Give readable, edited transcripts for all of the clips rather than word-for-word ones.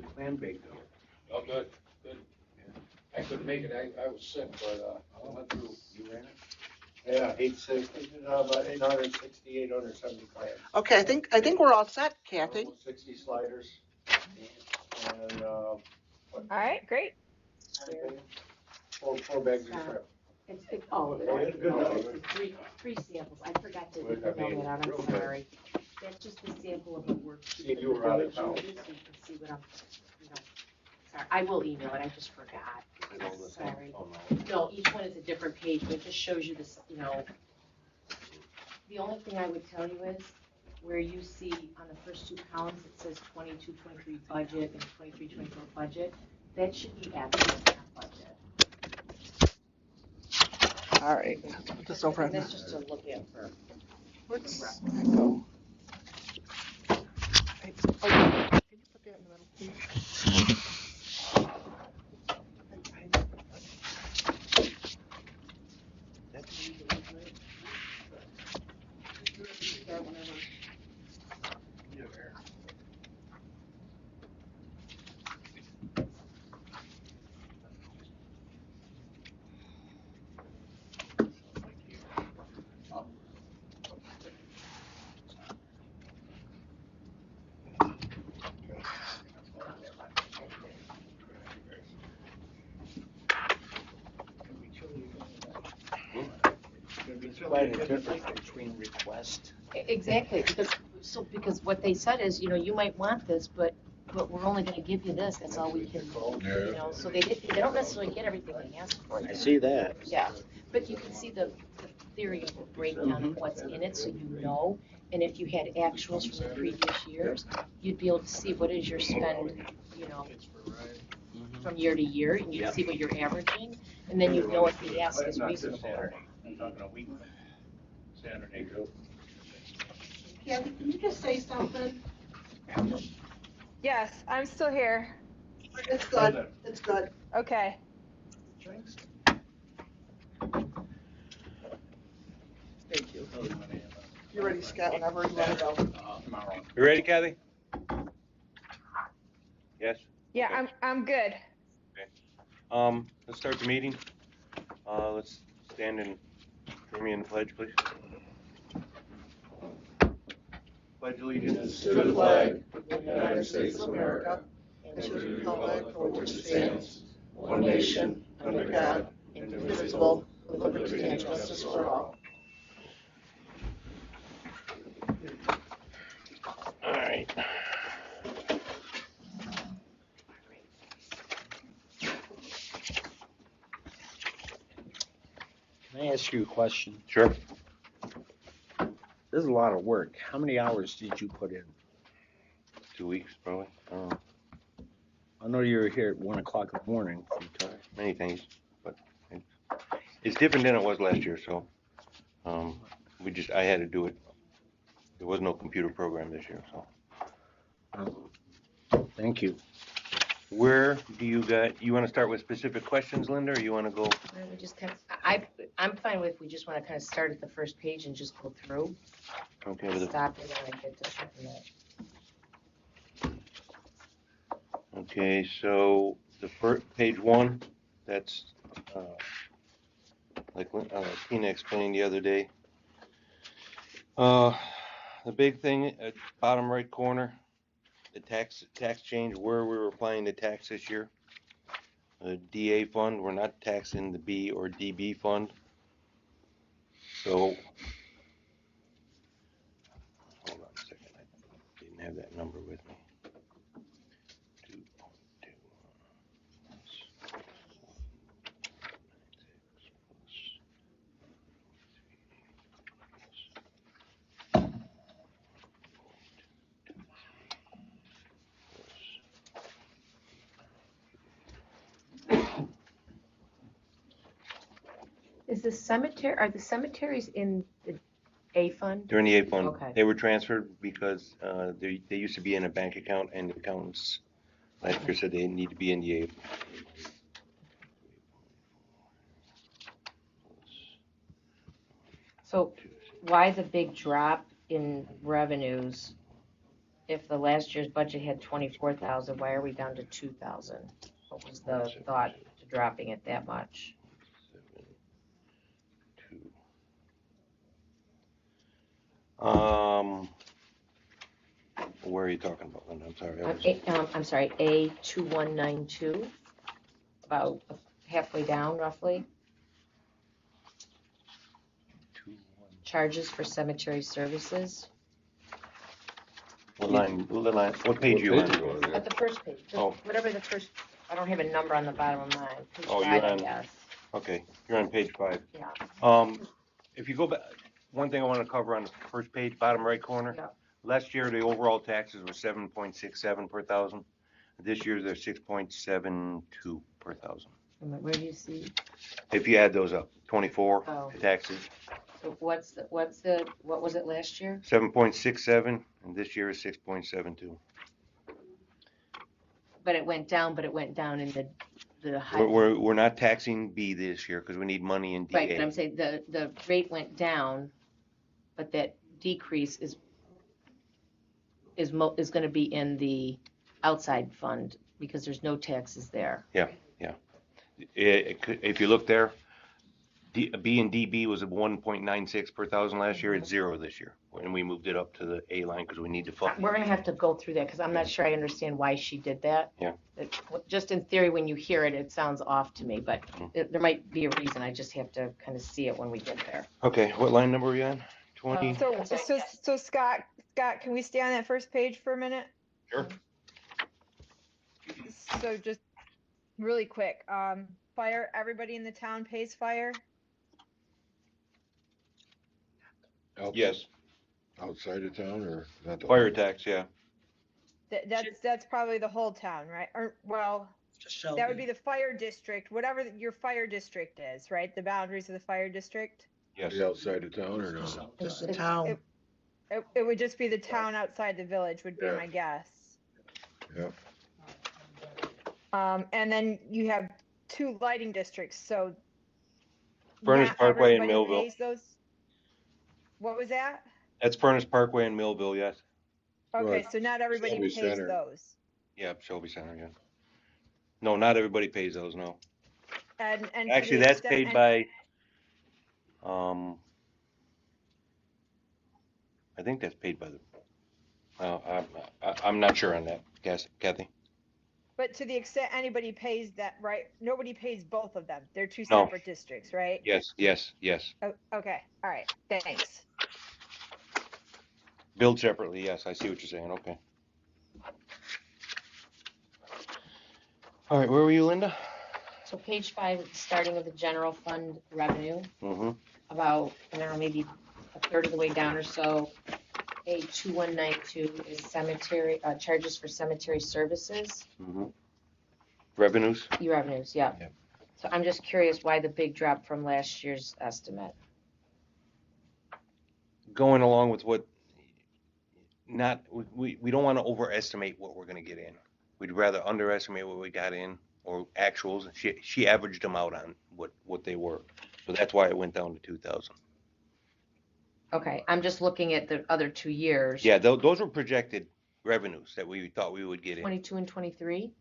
the clam bake go? Oh, good. I couldn't make it. I was sick, but I went through. You ran it? Yeah, 860, 870 clams. Okay, I think we're all set, Kathy. 60 sliders. And All right, great. four bags of shrimp. It's all of it. Three samples. I forgot to email that out. I'm sorry. That's just the sample of the worksheet. See, you were out of town. So you can see what I'm, sorry. I will email it. I just forgot. Sorry. No, each one is a different page, but it just shows you this, The only thing I would tell you is where you see on the first two columns, it says 22, 23 budget and 23, 24 budget. That should be actual, not budget. All right, let's put this over. And that's just to look at for. Where's that go? Can you put that in the middle, please? Quite a difference between request. Exactly, because what they said is, you might want this, but we're only going to give you this. That's all we can, So they don't necessarily get everything they ask for. I see that. Yeah, but you can see the theory of the breakdown of what's in it, so you know. And if you had actuals from the previous years, you'd be able to see what is your spend, from year to year, and you can see what you're averaging, and then you know if the ask is reasonable. I'm talking a week. Saturday, go. Kathy, can you just say something? Yes, I'm still here. It's good. It's good. Okay. Thank you. You ready, Scott? Whenever you want to go. Tomorrow. You ready, Kathy? Yes. Yeah, Okay. I'm good. Let's start the meeting. Let's stand and join me in the pledge, please. Pledge allegiance To the flag of the United States of America and to the republic for which it stands, one nation, under God, indivisible, with liberty and justice for all. All right. Can I ask you a question? Sure. This is a lot of work. How many hours did you put in? 2 weeks, probably. I know you were here at 1 o'clock in the morning. Many things, but it's different than it was last year. So I had to do it. There was no computer program this year, so. Thank you. Where do you want to start with specific questions, Linda, or you want to go? We just I'm fine with, we just want to kind of start at the first page and just go through. Okay. With Stop it when I get to something that. Okay, so the first page 1, that's like Tina explained the other day. The big thing at bottom right corner, the tax change, where we were applying the tax this year. The DA fund, we're not taxing the B or DB fund. So, hold on a second, I didn't have that number with me. 2.2. Are the cemeteries in the A fund? They're in the A fund. Okay. They were transferred because they used to be in a bank account, and the accountants last year said they need to be in the A. So why the big drop in revenues if the last year's budget had 24,000, why are we down to 2,000? What was the thought to dropping it that much? 7, 2. Where are you talking about, Linda? I'm sorry. I'm sorry, A2192, about halfway down roughly. 2, 1. Charges for cemetery services. What line? What page are you on? At the first page, Oh. whatever the first, I don't have a number on the bottom of mine. Page Oh, 5, you're I on- guess. Okay, you're on page 5. Yeah. If you go back, one thing I want to cover on the first page, bottom right corner. Yeah. Last year, the overall taxes were 7.67 per thousand. This year, they're 6.72 per thousand. Where do you see? If you add those up, 24 Oh. taxes, So what was it last year? 7.67, and this year is 6.72. But it went down in the high. We're not taxing B this year because we need money in DA. Right, but I'm saying the rate went down, but that decrease is gonna be in the outside fund because there's no taxes there. If you look there, B and DB was at 1.96 per thousand last year. It's 0 this year, and we moved it up to the A line because we need to fund. We're gonna have to go through that because I'm not sure I understand why she did that. Yeah. Just in theory, when you hear it, it sounds off to me, but there might be a reason. I just have to kind of see it when we get there. Okay, what line number are you on? 20? So Scott, can we stay on that first page for a minute? Sure. So just really quick, fire, everybody in the town pays fire? Yes, Outside of town or not? fire tax, yeah. That's probably the whole town, right? Or, well, Just that would be the fire district, whatever your fire district is, right? The boundaries of the fire district? Yes. Is outside of town or no? Just the town. It would just be the town outside the village would be Yeah. my guess. Yep. And then you have 2 lighting districts, so. Furnace not Parkway and everybody Millville. pays those. What was that? That's Furnace Parkway and Millville, yes. Okay, Right. so not everybody Shelby pays Center. those. Yeah, Shelby Center, yeah. No, not everybody pays those, no. And to Actually, the that's extent- paid and- by, I think that's paid by the, I'm not sure on that, Kathy. But to the extent anybody pays that, right? Nobody pays both of them. They're 2 No. separate districts, right? Yes. Oh, okay, all right, thanks. Billed separately, yes, I see what you're saying, okay. All right, where were you, Linda? So page 5, starting of the general fund revenue, Mm-hmm. about, I don't know, maybe a third of the way down or so. A2192 is cemetery, charges for cemetery services. Mm-hmm. Revenues? Revenues, yeah. Yep. So I'm just curious why the big drop from last year's estimate. Going along with what, we don't want to overestimate what we're gonna get in. We'd rather underestimate what we got in, or actuals. She averaged them out on what they were. So that's why it went down to 2,000. Okay, I'm just looking at the other 2 years. Yeah, those were projected revenues that we thought we would get in. 22 and 23?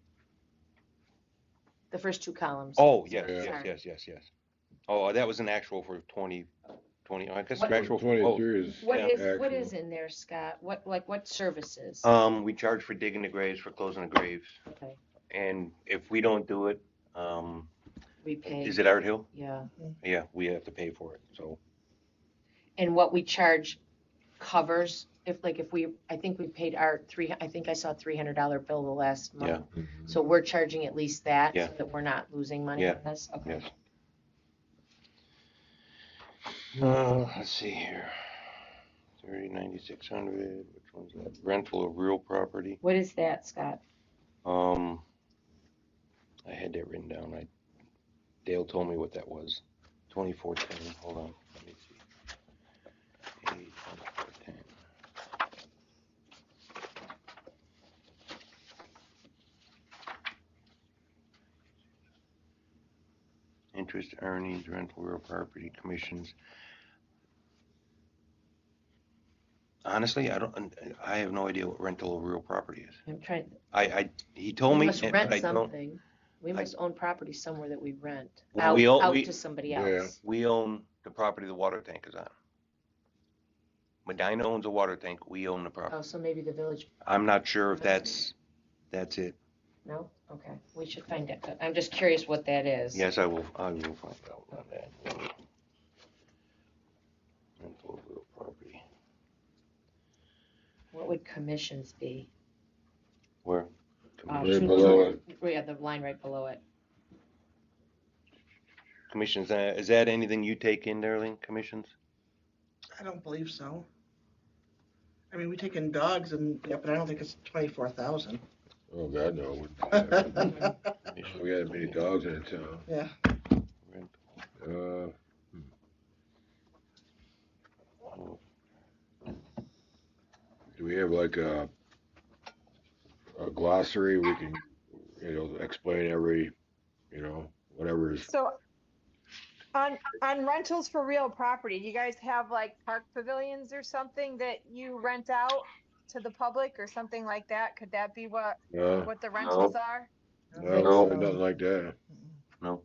The first 2 columns. Oh, yes. Sorry. Oh, that was an actual for 2020, I guess What- actual. 23 is. What is actual. in there, Scott? What services? We charge for digging the graves, for closing the graves. Okay, And if we don't do it, we pay. is it Art Hill? Yeah. Yeah, we have to pay for it, so. And what we charge covers, I think we paid I think I saw a $300 bill the last month. Yeah. So we're charging at least that, Yeah. so that we're not losing money Yeah. on this? Okay. Yes. Let's see here. 9,600, which one's that? Rental of real property. What is that, Scott? I had that written down. Dale told me what that was. 2410, hold on, let me see. 2410. Interest earnings, rental real property commissions. Honestly, I have no idea what rental of real property is. I'm trying, He told we me, must but rent I don't. something. We must own property somewhere that we rent Well, out we to somebody Yeah. else. we own the property the water tank is on. Medina owns a water tank. We own the Oh, property. so maybe the village, I'm not sure if that's it. no? Okay, we should find out. I'm just curious what that is. Yes, I will find out on that. Rental of real property. What would commissions be? Where? Right below it. Yeah, the line right below it. Commissions, is that anything you take in, Darlene? Commissions? I don't believe so. I mean, we take in dogs and, yeah, but I don't think it's 24,000. Oh, God, no. We had many dogs in town. Yeah. Uh, do we have like a glossary we can, explain every, whatever is, So on rentals for real property, do you guys have like park pavilions or something that you rent out to the public or something like that? Could that be no, what the rentals are? no, nothing like that. No,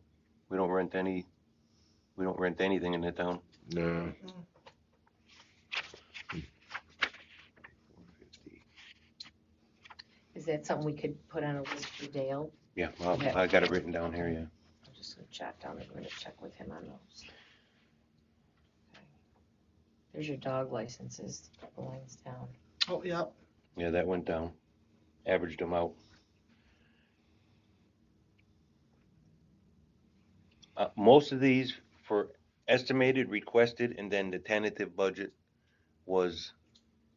we don't rent any. We don't rent anything in the town. No. Is that something we could put on a list for Dale? Yeah, well, I got it written down here. Yeah. I'm just gonna jot down, I'm gonna check with him on those. Okay. There's your dog licenses, the lines down. Oh, yep. Yeah, that went down. Averaged them out. Most of these for estimated, requested, and then the tentative budget was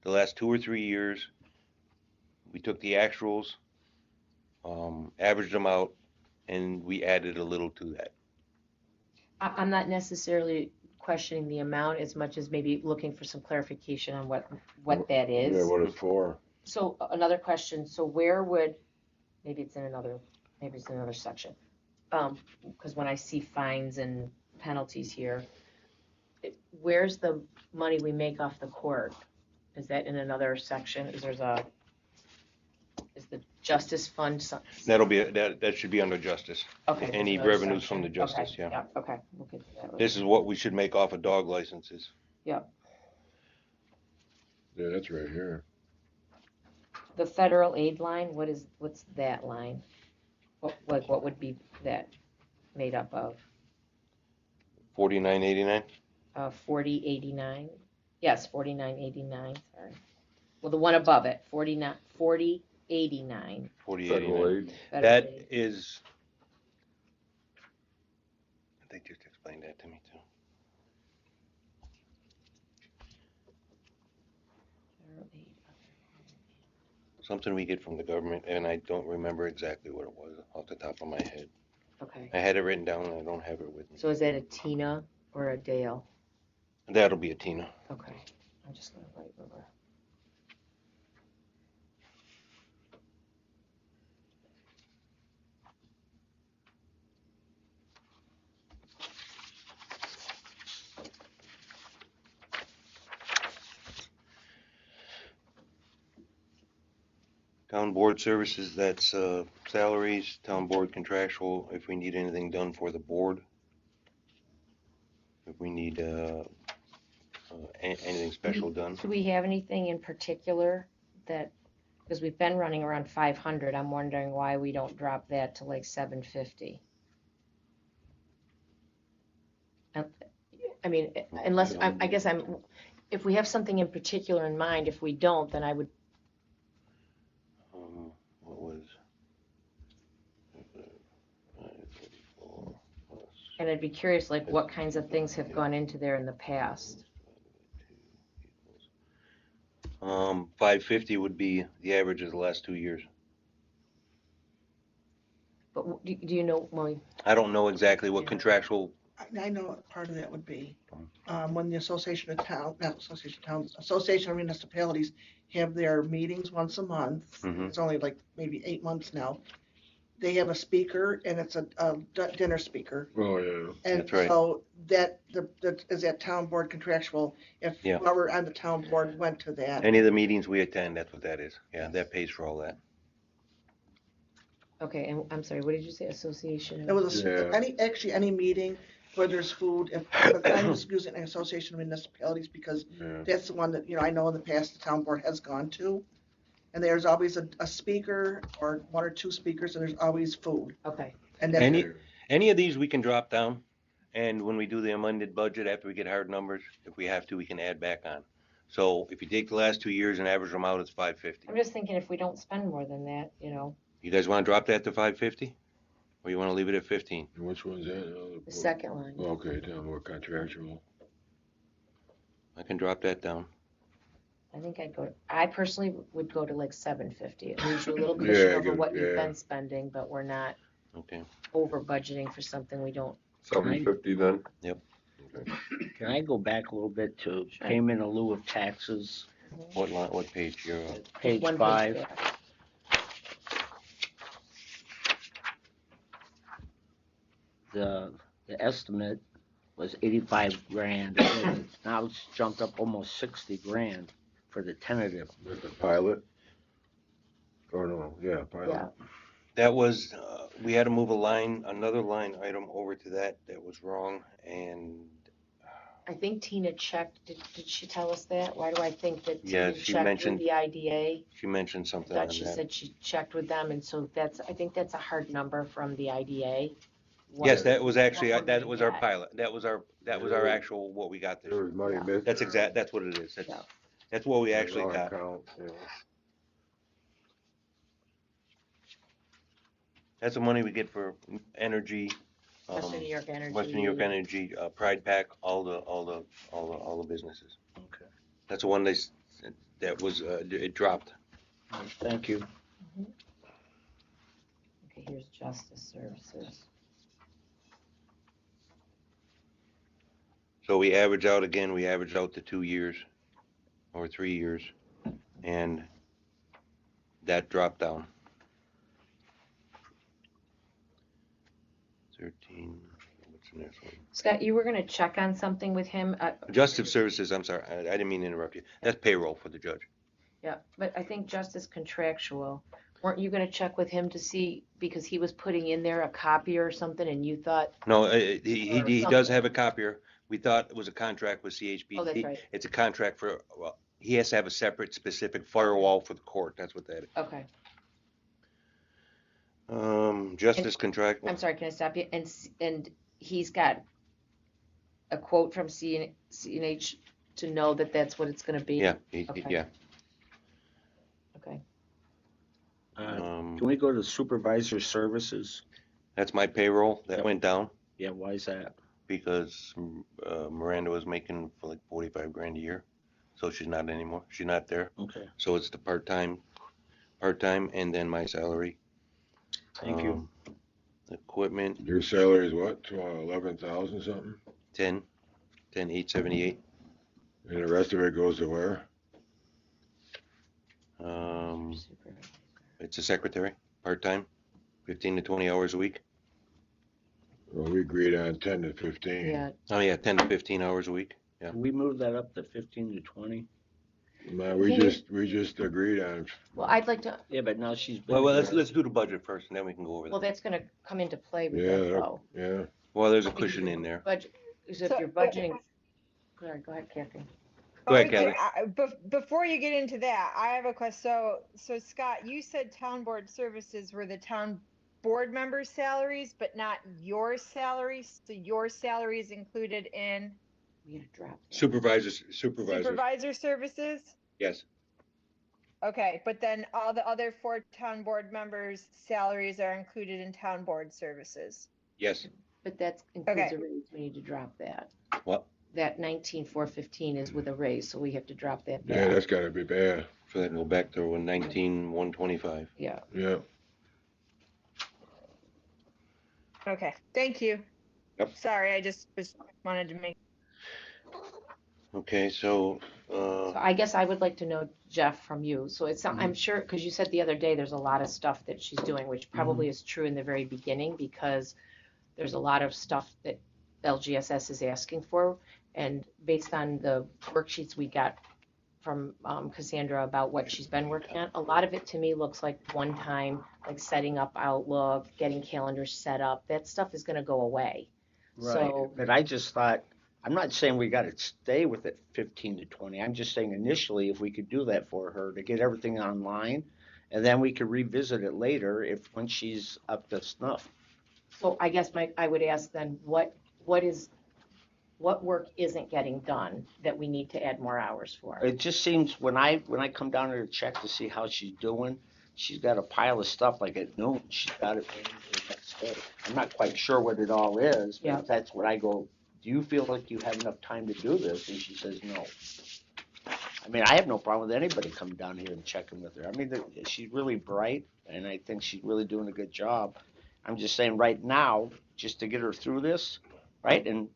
the last 2 or 3 years. We took the actuals, averaged them out, and we added a little to that. I'm not necessarily questioning the amount as much as maybe looking for some clarification on what that is. Yeah, what it's for. So another question, so where would, maybe it's in another section. Because when I see fines and penalties here, where's the money we make off the court? Is that in another section? Is the justice fund? That'll be, that should be under justice. Okay. Any there's another revenues section. from the justice, Okay, yeah. okay, we'll get to that later. This is what we should make off of dog licenses. Yeah, that's right here. The federal aid line, what's that line? What would be that made up of? 49.89. 4089? Yes, 4989, sorry. Well, the one above it, 4089. 40.89. Federal That aid. is, they just explained that to me too. Federal aid. Something we get from the government, and I don't remember exactly what it was off the top of my head. Okay, I had it written down, and I don't have it with me. so is that a Tina or a Dale? That'll be a Tina. Okay, I'm just gonna write over. Town board services, that's salaries, town board contractual, if we need anything done for the board. If we need anything special done. Do we have anything in particular that, because we've been running around 500, I'm wondering why we don't drop that to like 750? I mean, unless, I guess if we have something in particular in mind, if we don't, then I would, What was? 534 plus and I'd be curious, like, what kinds of things have gone into there in the past? 550 would be the average of the last 2 years. But do you know, well, I don't know exactly what contractual. I know what part of that would be. When the Association of Municipalities have their meetings once a month. Mhm. It's only like maybe 8 months now. they have a speaker and it's a dinner speaker. Oh, yeah. And That's right. so that is that town board contractual, if Yeah. whoever on the town board went to that. Any of the meetings we attend, that's what that is. Yeah, that pays for all that. Okay, and I'm sorry, what did you say, association? It was Yeah. any meeting where there's food, but I'm just using an association of municipalities because Yeah. that's the one that, I know in the past the town board has gone to. And there's always a speaker or one or two speakers and there's always food. Okay, And that's Any- Any of these we can drop down, and when we do the amended budget, after we get hard numbers, if we have to, we can add back on. So if you take the last 2 years and average them out, it's 550. I'm just thinking if we don't spend more than that, You guys wanna drop that to 550? Or you wanna leave it at 15? And which one's that? the second line. Okay, town board contractual. I can drop that down. I personally would go to like 750. It leaves you a little cushion Yeah, over good, what you've yeah. been spending, but we're not Okay. over budgeting for something we don't. 750 then? Can I go back a little bit to Sure. payment in lieu of taxes, What line, what page you're on? page One 5? back. The estimate was 85 grand. Now it's jumped up almost 60 grand for the tentative. With the pilot? Or no, yeah, pilot. Yeah. That was, we had to move another line item over to that was wrong, and I think Tina checked, did she tell us that? Why do I think that Yeah, Tina she checked with mentioned the IDA? she mentioned I something on thought she that. said she checked with them, and so I think that's a hard number from the IDA. Yes, that was actually, what we're that gonna was our get. pilot. That was our actual, what we got this There year. was money Yeah. missing. That's what it is. Yeah. That's what we actually On got. account, yeah. That's the money we get for energy, Western New York Energy. Western New York Energy, Pride Pack, all the businesses. Okay. That's the one that was, it dropped. Thank you. Okay, here's Justice Services. So we average out to 2 years or 3 years, and that dropped down. 13, what's the next one? Scott, you were gonna check on something with him? Justice Services, I'm sorry, I didn't mean to interrupt you. That's payroll for the judge. Yeah, but I think Justice Contractual, weren't you gonna check with him to see, because he was putting in there a copy or something and you thought, No, he does have a copier. We thought it was a contract with CHP. oh, that's right, It's a contract for, well, he has to have a separate specific firewall for the court, that's what that is. okay. Justice contract, I'm sorry, can I stop you? And he's got a quote from CNH to know that that's what it's gonna be? yeah, Okay. yeah. Okay, Can we go to supervisor services? That's my payroll, that went down Yeah, why is that? because Miranda was making for like 45 grand a year. So she's not anymore, she's not there. Okay, So it's the part-time, and then my salary. thank you. Equipment, Your salary is what, 11,000 something? 10,878. And the rest of it goes to where? It's a secretary, part-time, 15 to 20 hours a week. Well, we agreed on 10 to 15. yeah, Oh, yeah, 10 to 15 hours a week. Yeah. Can we move that up to 15 to 20? Man, we just agreed on, well, I'd like to, Yeah, but now she's been. Well, here. let's do the budget first, and then we can go over well, that. that's gonna come into play with yeah, that though. yeah. Well, there's a cushion in there. Budget, is if So- you're budgeting, sorry, go ahead, Kathy. Go ahead, Okay, Kathy. Before you get into that, I have a question. So Scott, you said town board services were the town board members' salaries, but not your salaries. So your salary is included in We gotta drop. that. Supervisors, supervisor services? yes. Okay, but then all the other 4 town board members' salaries are included in town board services. Yes. But that includes Okay. a raise, we need to drop that. What? That 19,415 is with a raise, so we have to drop that Yeah, back. that's gotta be bad. So that can go back to 19,125. Yeah, Yeah. Okay, thank you. Yep. Sorry, I just wanted to make. Okay, so, So I guess I would like to know, Jeff, from you. So it's, I'm sure, because you said the other day, there's a lot of stuff that she's doing, which probably is true in the very beginning, because there's a lot of stuff that LGSS is asking for. And based on the worksheets we got from Cassandra about what she's been working on, a lot of it to me looks like one time, like setting up Outlook, getting calendars set up. That stuff is going to go away. Right. So, But I just thought, I'm not saying we got to stay with it 15 to 20. I'm just saying initially, if we could do that for her to get everything online, and then we could revisit it later if when she's up to snuff. so I guess I would ask then, what work isn't getting done that we need to add more hours for? It just seems when I come down here to check to see how she's doing, she's got a pile of stuff like at noon. She's got it ready for the next day. I'm not quite sure what it all is, but Yeah. that's what I go. Do you feel like you have enough time to do this? And she says no. I mean, I have no problem with anybody coming down here and checking with her. I mean, she's really bright, and I think she's really doing a good job. I'm just saying right now, just to get her through this, right? And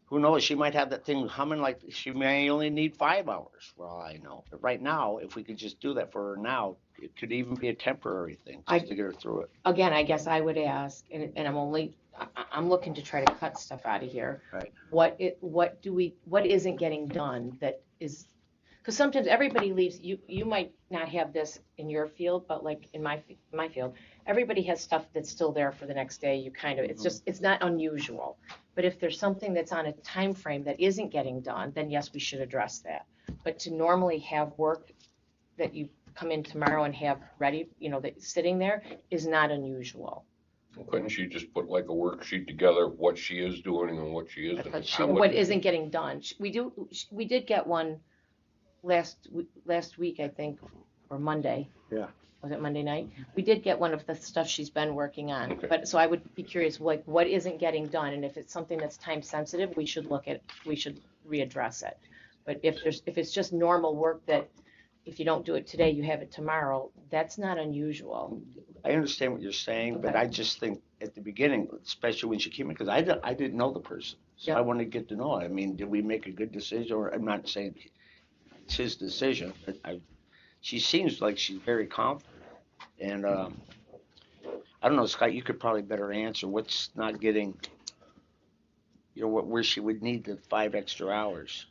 who knows, she might have that thing humming like she may only need 5 hours, for all I know. But right now, if we could just do that for her now, it could even be a temporary thing, just to get her through it. Again, I guess I would ask, and I'm looking to try to cut stuff out of here. Right. What isn't getting done that is, because sometimes everybody leaves, you might not have this in your field, but like in my field, everybody has stuff that's still there for the next day. You kind of, it's not unusual. But if there's something that's on a time frame that isn't getting done, then yes, we should address that. But to normally have work that you come in tomorrow and have ready, that sitting there is not unusual. Well, couldn't she just put like a worksheet together, what she is doing and what she isn't? What isn't getting done? We did get one last week, I think, or Monday. Yeah. Was it Monday night? We did get one of the stuff she's been working on. Okay. But so I would be curious, like, what isn't getting done, and if it's something that's time sensitive, we should readdress it. But if it's just normal work that if you don't do it today, you have it tomorrow, that's not unusual. I understand what you're saying, but I just think at the beginning, especially when she came in, because I didn't know the person. So Yep. I wanted to get to know her. I mean, did we make a good decision? Or I'm not saying it's his decision, but she seems like she's very confident. And I don't know, Scott, you could probably better answer what's not getting, where she would need the 5 extra hours.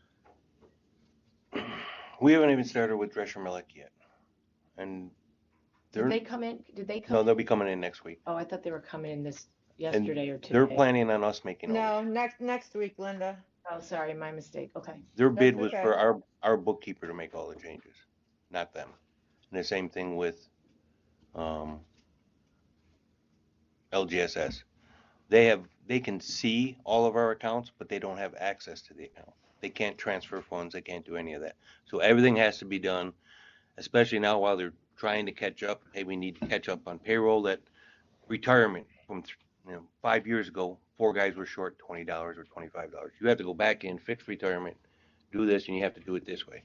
we haven't even started with Drescher Milek yet. And Did they come in? no, they'll be coming in next week. Oh, I thought they were coming in yesterday or today. They're planning on us making all No, next week, Linda. Oh, sorry, my mistake. Okay. Their bid That's was okay. for our bookkeeper to make all the changes, not them. And the same thing with LGSS. They can see all of our accounts, but they don't have access to the account. They can't transfer funds. They can't do any of that. So everything has to be done, especially now while they're trying to catch up. Hey, we need to catch up on payroll. That retirement from 5 years ago, 4 guys were short $20 or $25. You have to go back in, fix retirement, do this, and you have to do it this way.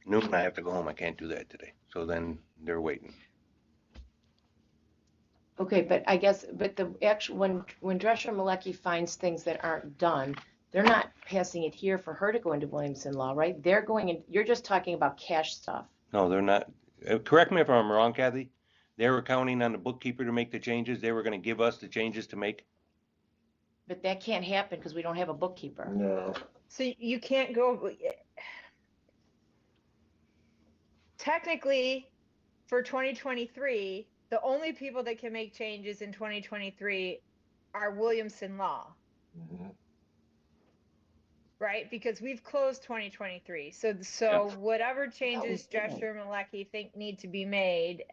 Noon, I have to go home. I can't do that today. So then they're waiting. Okay, but the actual, when Drescher Malecki finds things that aren't done, they're not passing it here for her to go into Williamson Law, right? They're going in, you're just talking about cash stuff. No, they're not. Correct me if I'm wrong, Kathy. They were counting on the bookkeeper to make the changes. They were going to give us the changes to make. But that can't happen because we don't have a bookkeeper. No. So you can't go. Technically, for 2023, the only people that can make changes in 2023 are Williamson Law, Mhm. right? Because we've closed 2023. So Yeah. whatever changes Drescher Malecki think need to be made,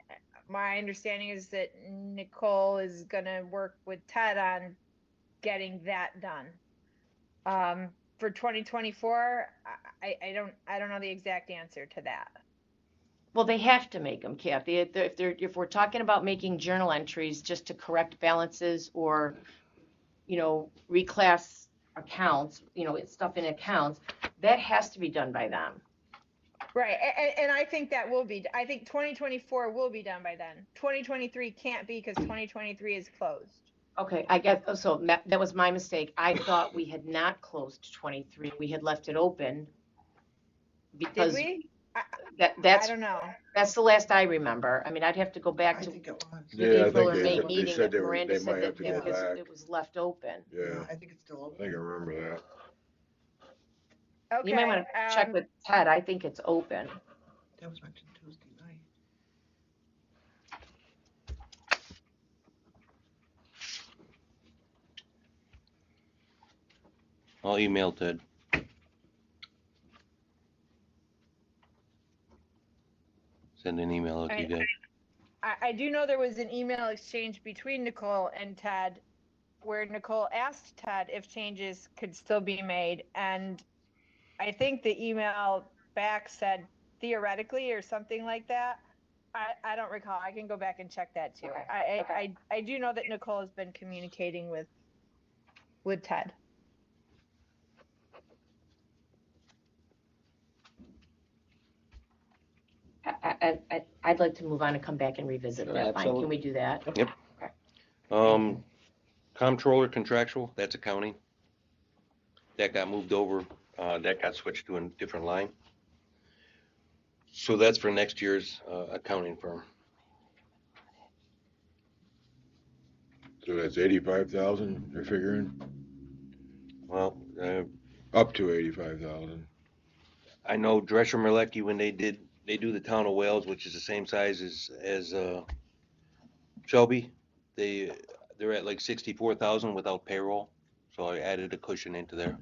my understanding is that Nicole is going to work with Ted on getting that done. For 2024, I don't know the exact answer to that. Well, they have to make them, Kathy. If we're talking about making journal entries just to correct balances or, reclass accounts, stuff in accounts, that has to be done by them. Right, and I think I think 2024 will be done by then. 2023 can't be because 2023 is closed. Okay, I guess, so that was my mistake. I thought we had not closed 23. We had left it open Did because we? I, that, I don't know. that's the last I remember. I mean, I'd have to go back I to think it was. the Yeah, I April think or May they meeting said that Miranda they said might have that to go back. it was left open. Yeah, I think it's still I open. think I remember that. You might Okay. want to check with Ted. I think it's open. That was mentioned Tuesday night. I'll email Ted. Send an email out to you guys. I do know there was an email exchange between Nicole and Ted where Nicole asked Ted if changes could still be made. And I think the email back said theoretically or something like that. I don't recall. I can go back and check that too. Okay. I do know that Nicole has been communicating with Ted. I'd like to move on and come back and revisit Sure, that. Fine, absolutely. can we do that? Yep. Okay. Comptroller contractual, that's accounting. That got moved over, that got switched to a different line. So that's for next year's accounting firm. So that's 85,000 they're figuring? Well, Up to 85,000. I know Drescher Merlecki, when they do the town of Wales, which is the same size as Shelby, they're at like 64,000 without payroll. So I added a cushion into there.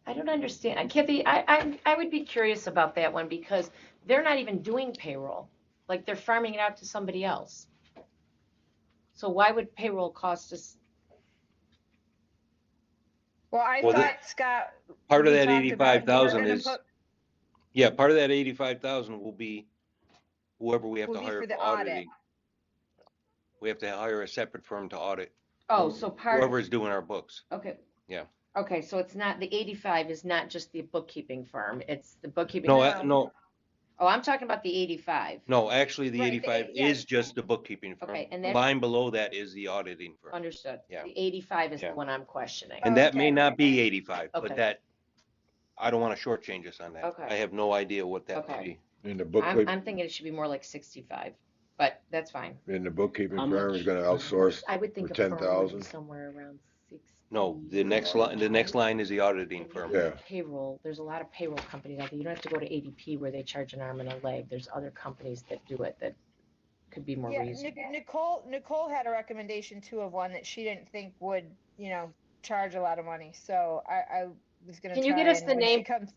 I don't understand. Kathy, I would be curious about that one because they're not even doing payroll. Like they're farming it out to somebody else. So why would payroll cost us? Well, I Well, thought, Scott, Part of we that talked about you were 85,000 gonna is, put, yeah, part of that 85,000 will be whoever we have will to be hire for the for audit. auditing. We have to hire a separate firm to audit Oh, so whoever is doing our books. Okay. Yeah. Okay, so it's not, the 85 is not just the bookkeeping firm. It's the bookkeeping. No, Oh, I'm talking about the 85. no, actually the Right, 85 yes. is just the bookkeeping firm. Okay, and The that- line below that is the auditing firm. Understood. Yeah. The 85 is Yeah. the one I'm questioning. And that may Okay. not be 85, Okay. but that, I don't want to shortchange us on that. Okay. I have no idea what that would Okay. be. And the I'm thinking it should be more like 65, but that's fine. and the bookkeeping How firm much? is gonna outsource I would think for a firm would be 10,000. somewhere around 60. No, the next line is the auditing firm. Yeah. Payroll, there's a lot of payroll companies out there. You don't have to go to ADP where they charge an arm and a leg. There's other companies that do it that could be more Yeah, reasonable. Nicole had a recommendation too of one that she didn't think would, charge a lot of money. So I was gonna Can you try get us and the when she name? comes,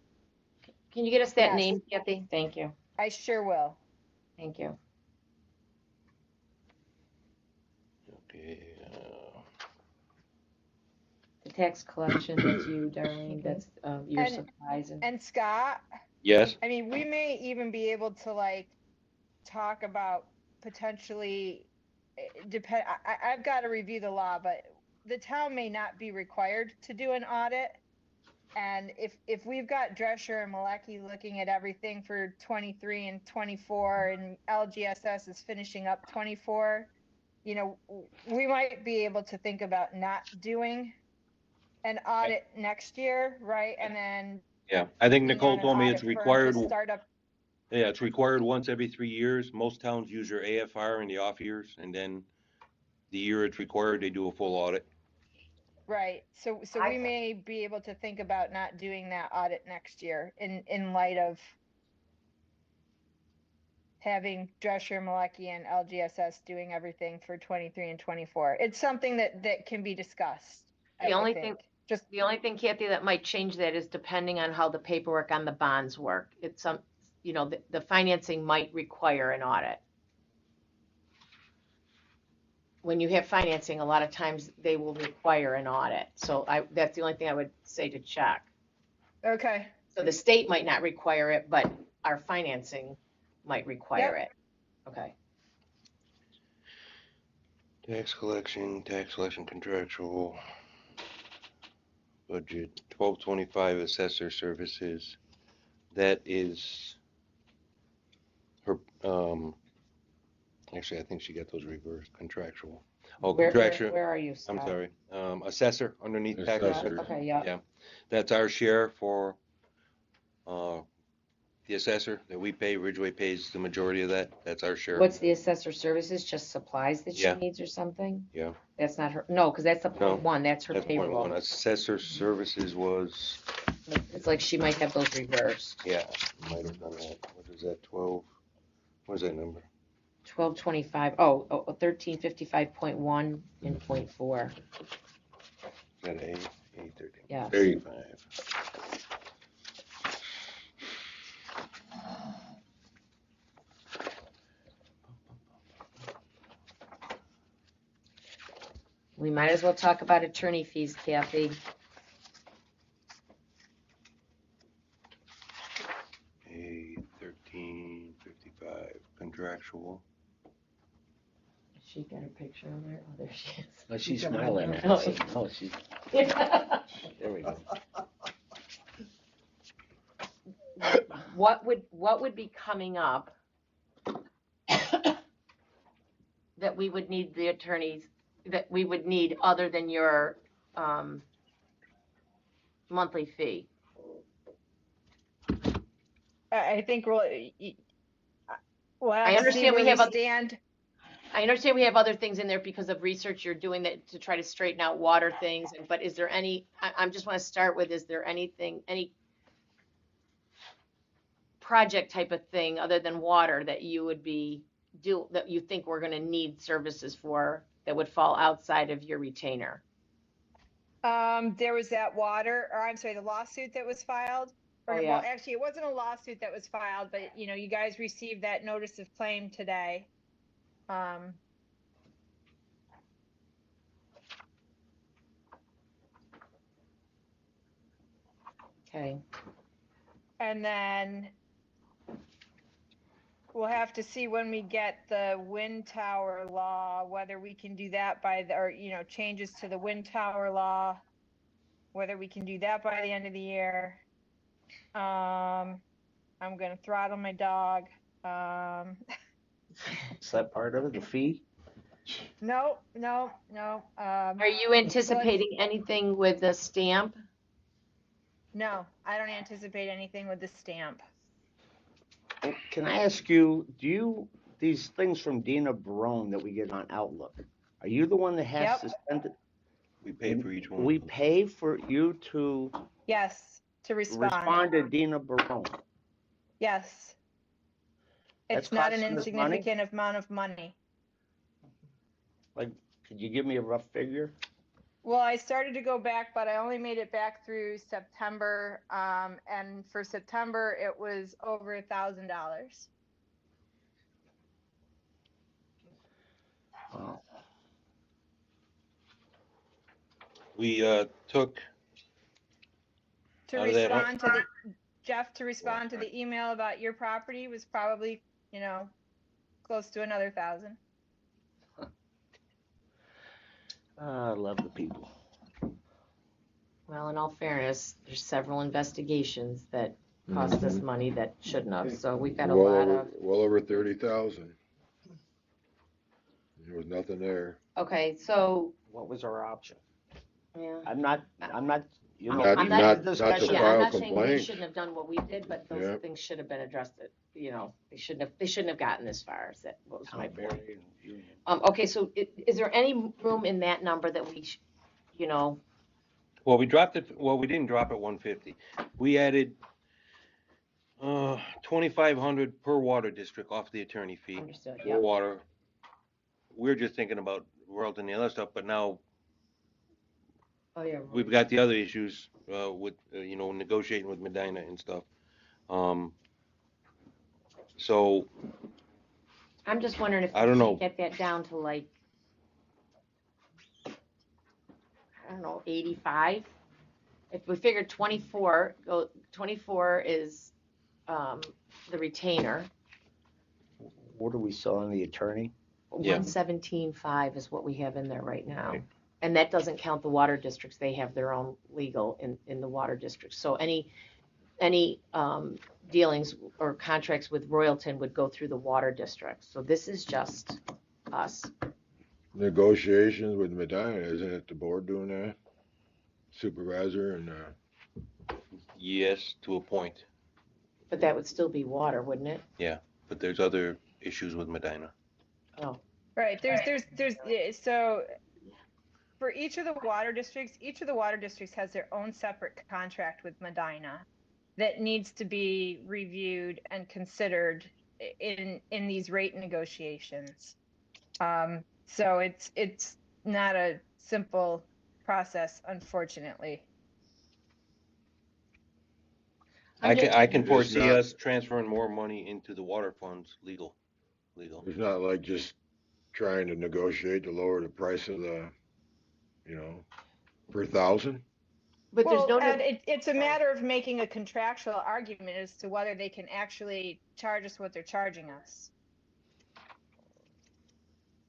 Can you get us that Yes. name, Kathy? Thank you. I sure will. Thank you. Okay. The tax collection, that's you, Darlene. That's your And- supplies and. And Scott, Yes, I mean, we may even be able to like talk about potentially depend. I've got to review the law, but the town may not be required to do an audit. And if we've got Drescher and Malecki looking at everything for 23 and 24, and LGSS is finishing up 24, we might be able to think about not doing an audit next year, right? And then yeah. I think being Nicole on an told me audit it's firm required. to start up. Yeah, it's required once every 3 years. Most towns use their AFR in the off years, and then the year it's required, they do a full audit. Right. So I- we may be able to think about not doing that audit next year in light of having Drescher, Malecki, and LGSS doing everything for 23 and 24. It's something that can be discussed. The I only think. thing- Just The only thing, Kathy, that might change that is depending on how the paperwork on the bonds work. It's the financing might require an audit. When you have financing, a lot of times they will require an audit. So that's the only thing I would say to check. okay. So the state might not require it, but our financing might require it. Okay. Tax collection contractual. Budget 1225 assessor services. That is her, Actually, I think she got those reversed, contractual. Oh, Where contractual, are you, I'm Scott? sorry, assessor underneath tax Assessor. assessor. Okay, yeah. Yeah, that's our share for, the assessor that we pay. Ridgeway pays the majority of that. That's our share. What's the assessor services? Just supplies that she Yeah. needs or something? Yeah. That's not her, no, because that's the No, point one, that's her That's point one. payroll. Assessor services was, It's like she might have those reversed. yeah, might have done that. What is that, 12? What is that number? 1225, 1355.1 and .4. Is that A, 13? Yeah. 35. We might as well talk about attorney fees, Kathy. A 1355 contractual. She got her picture on there. Oh, there she is. Oh, she's smiling at Oh, us. Oh, she's, there we go. What would be coming up that we would need the attorneys, that we would need other than your monthly fee? I think we'll I have to see understand we where have we a- stand. I understand we have other things in there because of research you're doing that to try to straighten out water things, but is there any, I just want to start with, is there anything, any project type of thing other than water that you would that you think we're going to need services for that would fall outside of your retainer? There was that the lawsuit that was filed. Oh, yeah. Well, actually, it wasn't a lawsuit that was filed, but you guys received that notice of claim today. Okay. And then we'll have to see when we get the wind tower law, whether we can do that or changes to the wind tower law, whether we can do that by the end of the year. I'm gonna throttle my dog. Is that part of it, the fee? No. Are you anticipating anything with the stamp? No, I don't anticipate anything with the stamp. Can I ask you, these things from Dina Barone that we get on Outlook, are you the one that has Yep. to send it? We pay for each one. We pay for you to Yes, to respond to Dina Barone. Yes. That's It's not an costing us money? insignificant amount of money. Like, could you give me a rough figure? Well, I started to go back, but I only made it back through September. And for September, it was over $1,000. Wow. We took To Out of that- respond to Jeff, to respond to the email about your property was probably, close to another 1,000. I love the people. Well, in all fairness, there's several investigations that cost us money that shouldn't have, so we've got a lot of. Well over 30,000. There was nothing there. Okay, so, What was our option? yeah. I'm not, I'm Not- we've not- had not this to Yeah, discussion. I'm file not saying we complaints. shouldn't have done what we did, but those Yep. things should have been addressed, they shouldn't have gotten this far, what was my point. Townberry and Union. Okay, so is there any room in that number that we, Well, we dropped it. Well, we didn't drop it 150. We added 2,500 per water district off the attorney fee understood, for yeah. water. We're just thinking about royalty and the other stuff, but now Oh, yeah. we've got the other issues with negotiating with Medina and stuff. So I'm just wondering if I we don't can know. get that down to like, I don't know, 85? If we figure 24 is the retainer, What are we selling the attorney? Yeah. 117.5 is what we have in there right now. Right. And that doesn't count the water districts. They have their own legal in the water districts. So any any dealings or contracts with Royalton would go through the water district. So this is just us. Negotiations with Medina, isn't it the board doing that? Supervisor and, Yes, to a point, But that would still be water, wouldn't it? but there's other issues with Medina. Oh, Right, so for each of the water districts has their own separate contract with Medina that needs to be reviewed and considered in these rate negotiations. So it's not a simple process, unfortunately. I can It's foresee not- us transferring more money into the water funds, legal. it's not like just trying to negotiate to lower the price of the, per thousand. but there's Well, no. Ed, it's a matter of making a contractual argument as to whether they can actually charge us what they're charging us.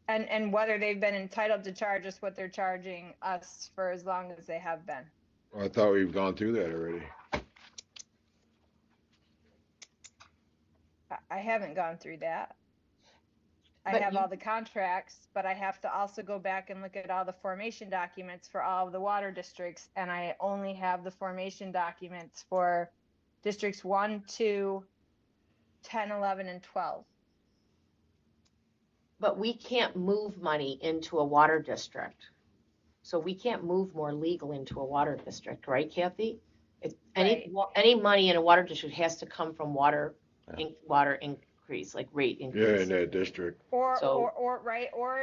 And whether they've been entitled to charge us what they're charging us for as long as they have been. Well, I thought we've gone through that already. I haven't gone through that. I But have you- all the contracts, but I have to also go back and look at all the formation documents for all of the water districts, and I only have the formation documents for districts 1, 2, 10, 11, and 12. But we can't move money into a water district. So we can't move more legal into a water district, right, Kathy? Any money in a water district has to come from water increase, like rate Yeah, increase. in that district. Or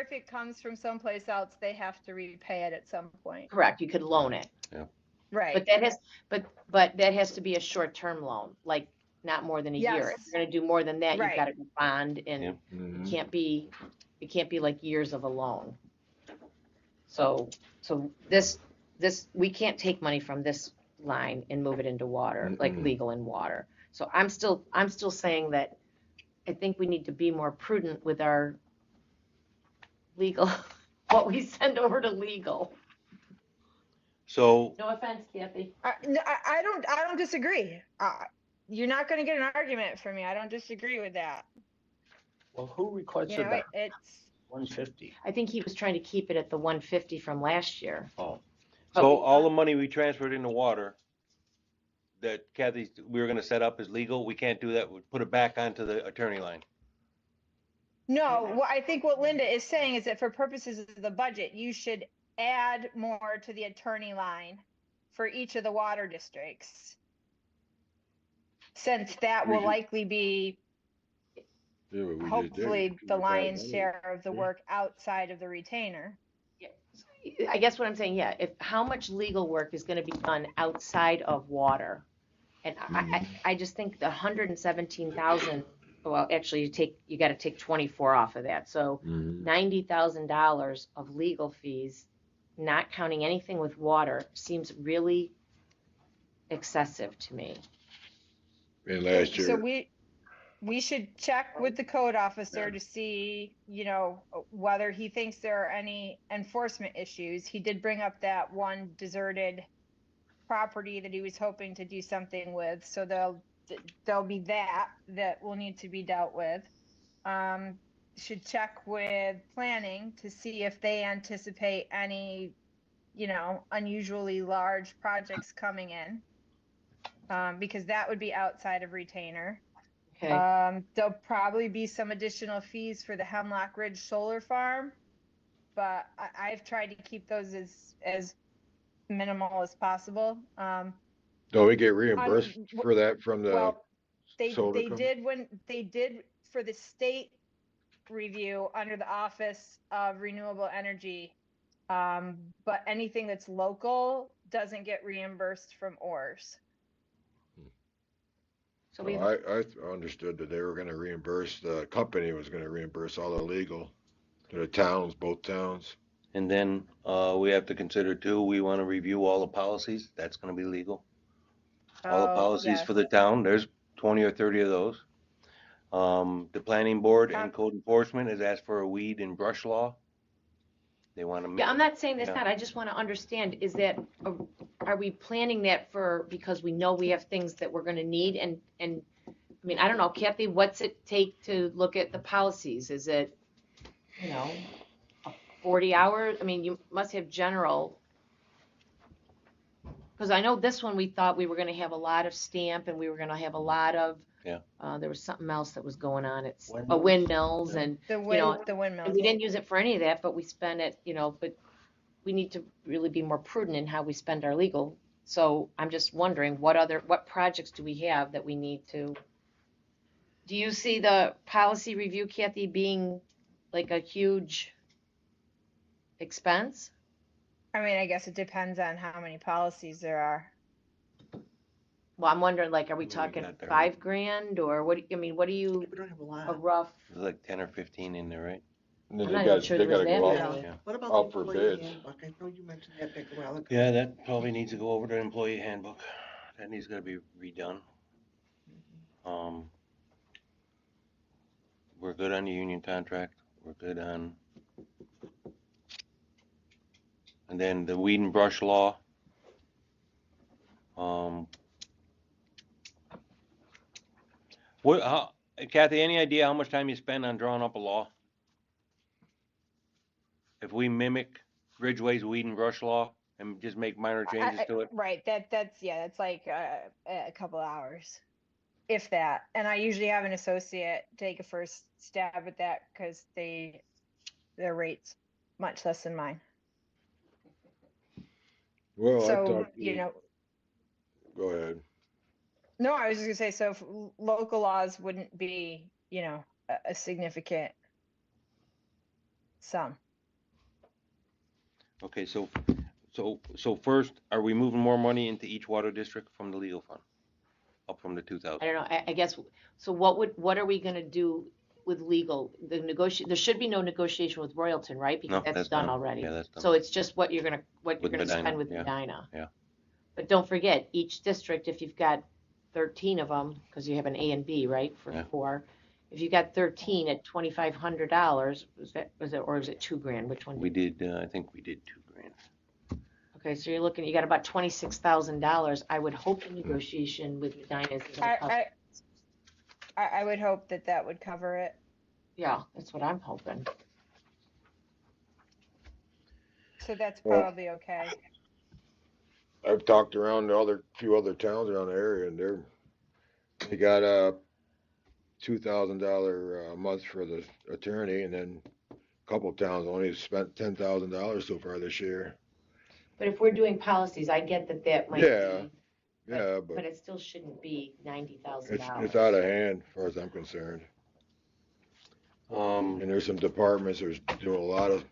if it comes from someplace else, they have to repay it at some point. Correct, you could loan it. Right. But that has to be a short-term loan, like not more than a year. If Yes. you're gonna do more than that, you've Right. got to bond and Yeah. it Mhm. can't be like years of a loan. So this, we can't take money from this line and move it into water, like Mm-mm. legal in water. So I'm still saying that I think we need to be more prudent with our legal, what we send over to legal. So, No offense, Kathy. No, I don't disagree. You're not going to get an argument from me. I don't disagree with that. Well, who requested You know, that? it's 150. I think he was trying to keep it at the 150 from last year. Oh, so all the money we transferred into water that Kathy, we were gonna set up as legal, we can't do that, we put it back onto the attorney line. no. What I think what Linda is saying is that for purposes of the budget, you should add more to the attorney line for each of the water districts, since that will likely be Yeah, but we just did. hopefully We the got lion's money. share of the Yeah. work outside of the retainer. I guess what I'm saying, yeah, if how much legal work is going to be done outside of water, and I just think the 117,000. Well, actually, you got to take 24 off of that, so Mhm. $90,000 of legal fees, not counting anything with water, seems really excessive to me. And last So year, we should check with the code officer to see, whether he thinks there are any enforcement issues. He did bring up that one deserted property that he was hoping to do something with. So there'll be that will need to be dealt with. Should check with planning to see if they anticipate any, unusually large projects coming in. Because that would be outside of retainer. Okay. There'll probably be some additional fees for the Hemlock Ridge Solar Farm, but I've tried to keep those as minimal as possible. don't we get reimbursed for that from the Well, they solar company? did for the state review under the Office of Renewable Energy, but anything that's local doesn't get reimbursed from ORS. So we I understood that they were gonna reimburse, the company was gonna reimburse all the legal to the towns, both towns. And then, we have to consider too, we wanna review all the policies, that's gonna be legal. All the policies for the town, there's 20 or 30 of those. The planning board and code enforcement has asked for a weed and brush law. They want to. Yeah, I'm not saying that's Yeah. not, I just want to understand, is that, are we planning that for, because we know we have things that we're going to need and, I mean, I don't know, Kathy, what's it take to look at the policies? Is it, 40 hours? I mean, you must have general, because I know this one, we thought we were going to have a lot of stamp and we were going to have a lot of, Yeah. There was something else that was going on. It's Windmills? windmills and, The and windmills. we didn't use it for any of that, but we spent it, but we need to really be more prudent in how we spend our legal. So I'm just wondering, what projects do we have that we need to? Do you see the policy review, Kathy, being like a huge expense? I mean, I guess it depends on how many policies there are. Well, I'm wondering, like, are we What do we talking got there? $5,000 or what, what do you, We don't have a a lot. rough, There's like 10 or 15 in there, right? And then I'm they not even got, sure they there was gotta that go Yeah. out, many. Yeah. What about Out the for employee bids. handbook? I know you mentioned that back a while ago. Yeah, that probably needs to go over to the employee handbook. That needs to be redone. We're good on the union contract. We're good on. And then the weed and brush law. Kathy, any idea how much time you spend on drawing up a law? If we mimic Ridgway's weed and brush law and just make minor changes to it? Right, that's like a couple hours, if that. And I usually have an associate take a first stab at that because their rate's much less than mine. Well, I So, talked to, go ahead. no, I was just gonna say, so if local laws wouldn't be, a significant sum. Okay, so first, are we moving more money into each water district from the legal fund? Up from the 2,000? I don't know, I guess, so what are we gonna do with legal? There should be no negotiation with Royalton, right? No, Because that's done already. Yeah, that's done. So it's just what you're gonna Medina, spend with yeah. Medina. Yeah. But don't forget, each district, if you've got 13 of them, because you have an A and B, right, for Yeah. 4. If you got 13 at $2,500, or is it $2,000? Which one? We did, I think we did $2,000. Okay, so you got about $26,000. I would hope the negotiation with Medina is gonna cover. I would hope that would cover it. Yeah, that's what I'm hoping. So that's Well- probably okay. I've talked around to few other towns around the area and they got a $2,000 a month for the attorney, and then a couple of towns only spent $10,000 so far this year. But if we're doing policies, I get that might Yeah, be, Yeah, but but it still shouldn't be it's $90,000. out of hand as far as I'm concerned. Um, And there's some departments that's doing a lot of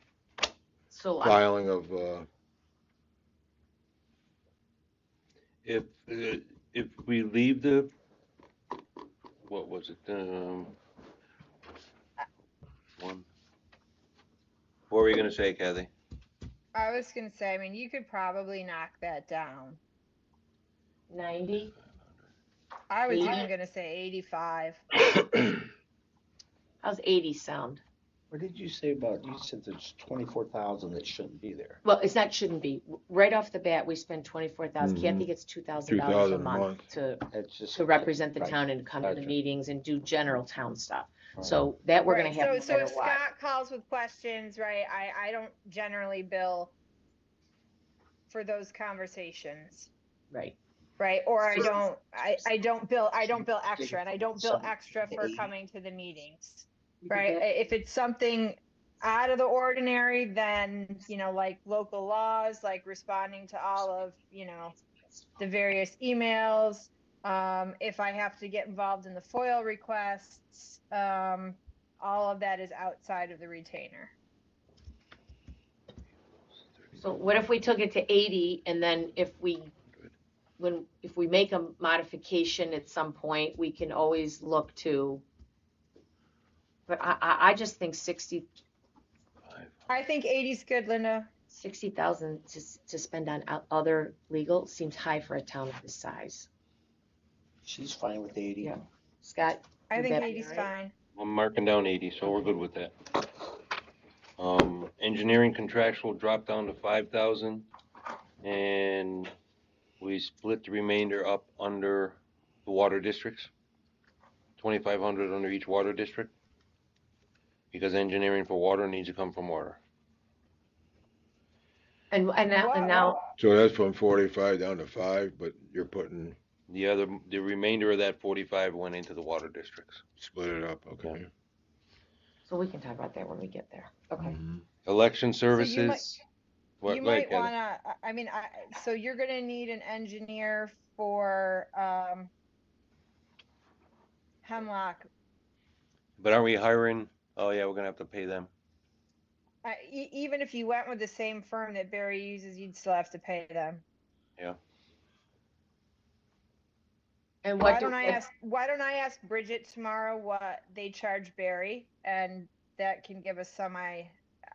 So filing of, if we leave the, what was it, one. What were you gonna say, Kathy? I was gonna say, I mean, you could probably knock that down. 90, I was 80? even gonna say 85. how's 80 sound? What did you say about, you said there's 24,000 that shouldn't be there. Well, shouldn't be. Right off the bat, we spend 24,000. Mhm. Kathy gets $2,000 $2,000 a a month month. to represent the Right. town and come to the Gotcha. meetings and do general town stuff. Right. So that we're Right, gonna have no so matter if what. Scott calls with questions, right, I don't generally bill for those conversations, Right. right? Or I don't bill extra, and I don't bill extra for coming to the meetings, right? If it's something out of the ordinary, then, like local laws, like responding to all of, the various emails, if I have to get involved in the FOIL requests, all of that is outside of the retainer. So what if we took it to 80 and then if we make a modification at some point, we can always look to, but I just think 60,000 I think 80's good, Linda. to spend on other legal seems high for a town of this size. She's fine with 80. Yeah. Scott? I would think that be 80's all right? fine. I'm marking down 80, so we're good with that. Engineering contractual dropped down to 5,000, and we split the remainder up under the water districts. 2,500 under each water district, because engineering for water needs to come from water. And now, So that's from 45 down to 5, but you're putting, The remainder of that 45 went into the water districts. split it up, okay. so we can talk about that when we get there. Okay. Mhm. Election So you might- services. What- You go ahead, might Kathy. wanna, I mean, so you're gonna need an engineer for, Hemlock. But aren't we hiring? Oh yeah, we're gonna have to pay them. Even if you went with the same firm that Barry uses, you'd still have to pay them. And Why don't I ask Bridget tomorrow what they charge Barry, and that can give us some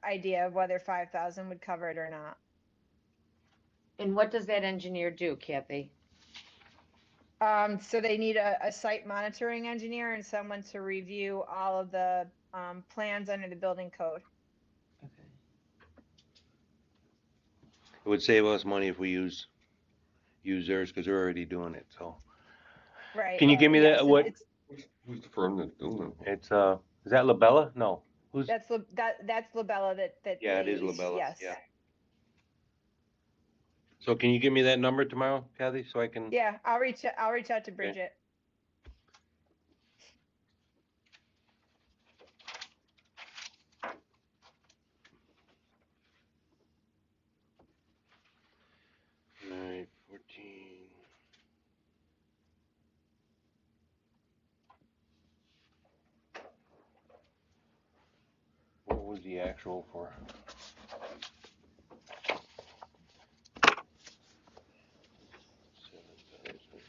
idea of whether 5,000 would cover it or not. And what does that engineer do, Kathy? So they need a site monitoring engineer and someone to review all of the plans under the building code. Okay. It would save us money if we use theirs, because they're already doing it. So Right. Can you give me yes, that- what- it's- who's the firm that's doing it? It's is that Labella? No. Who's? That's Labella that. Yeah, it they is use, Labella. Yes. Yeah. So can you give me that number tomorrow, Kathy, so I can? Yeah, I'll reach out to Bridget. Alright, 14. What was the actual for?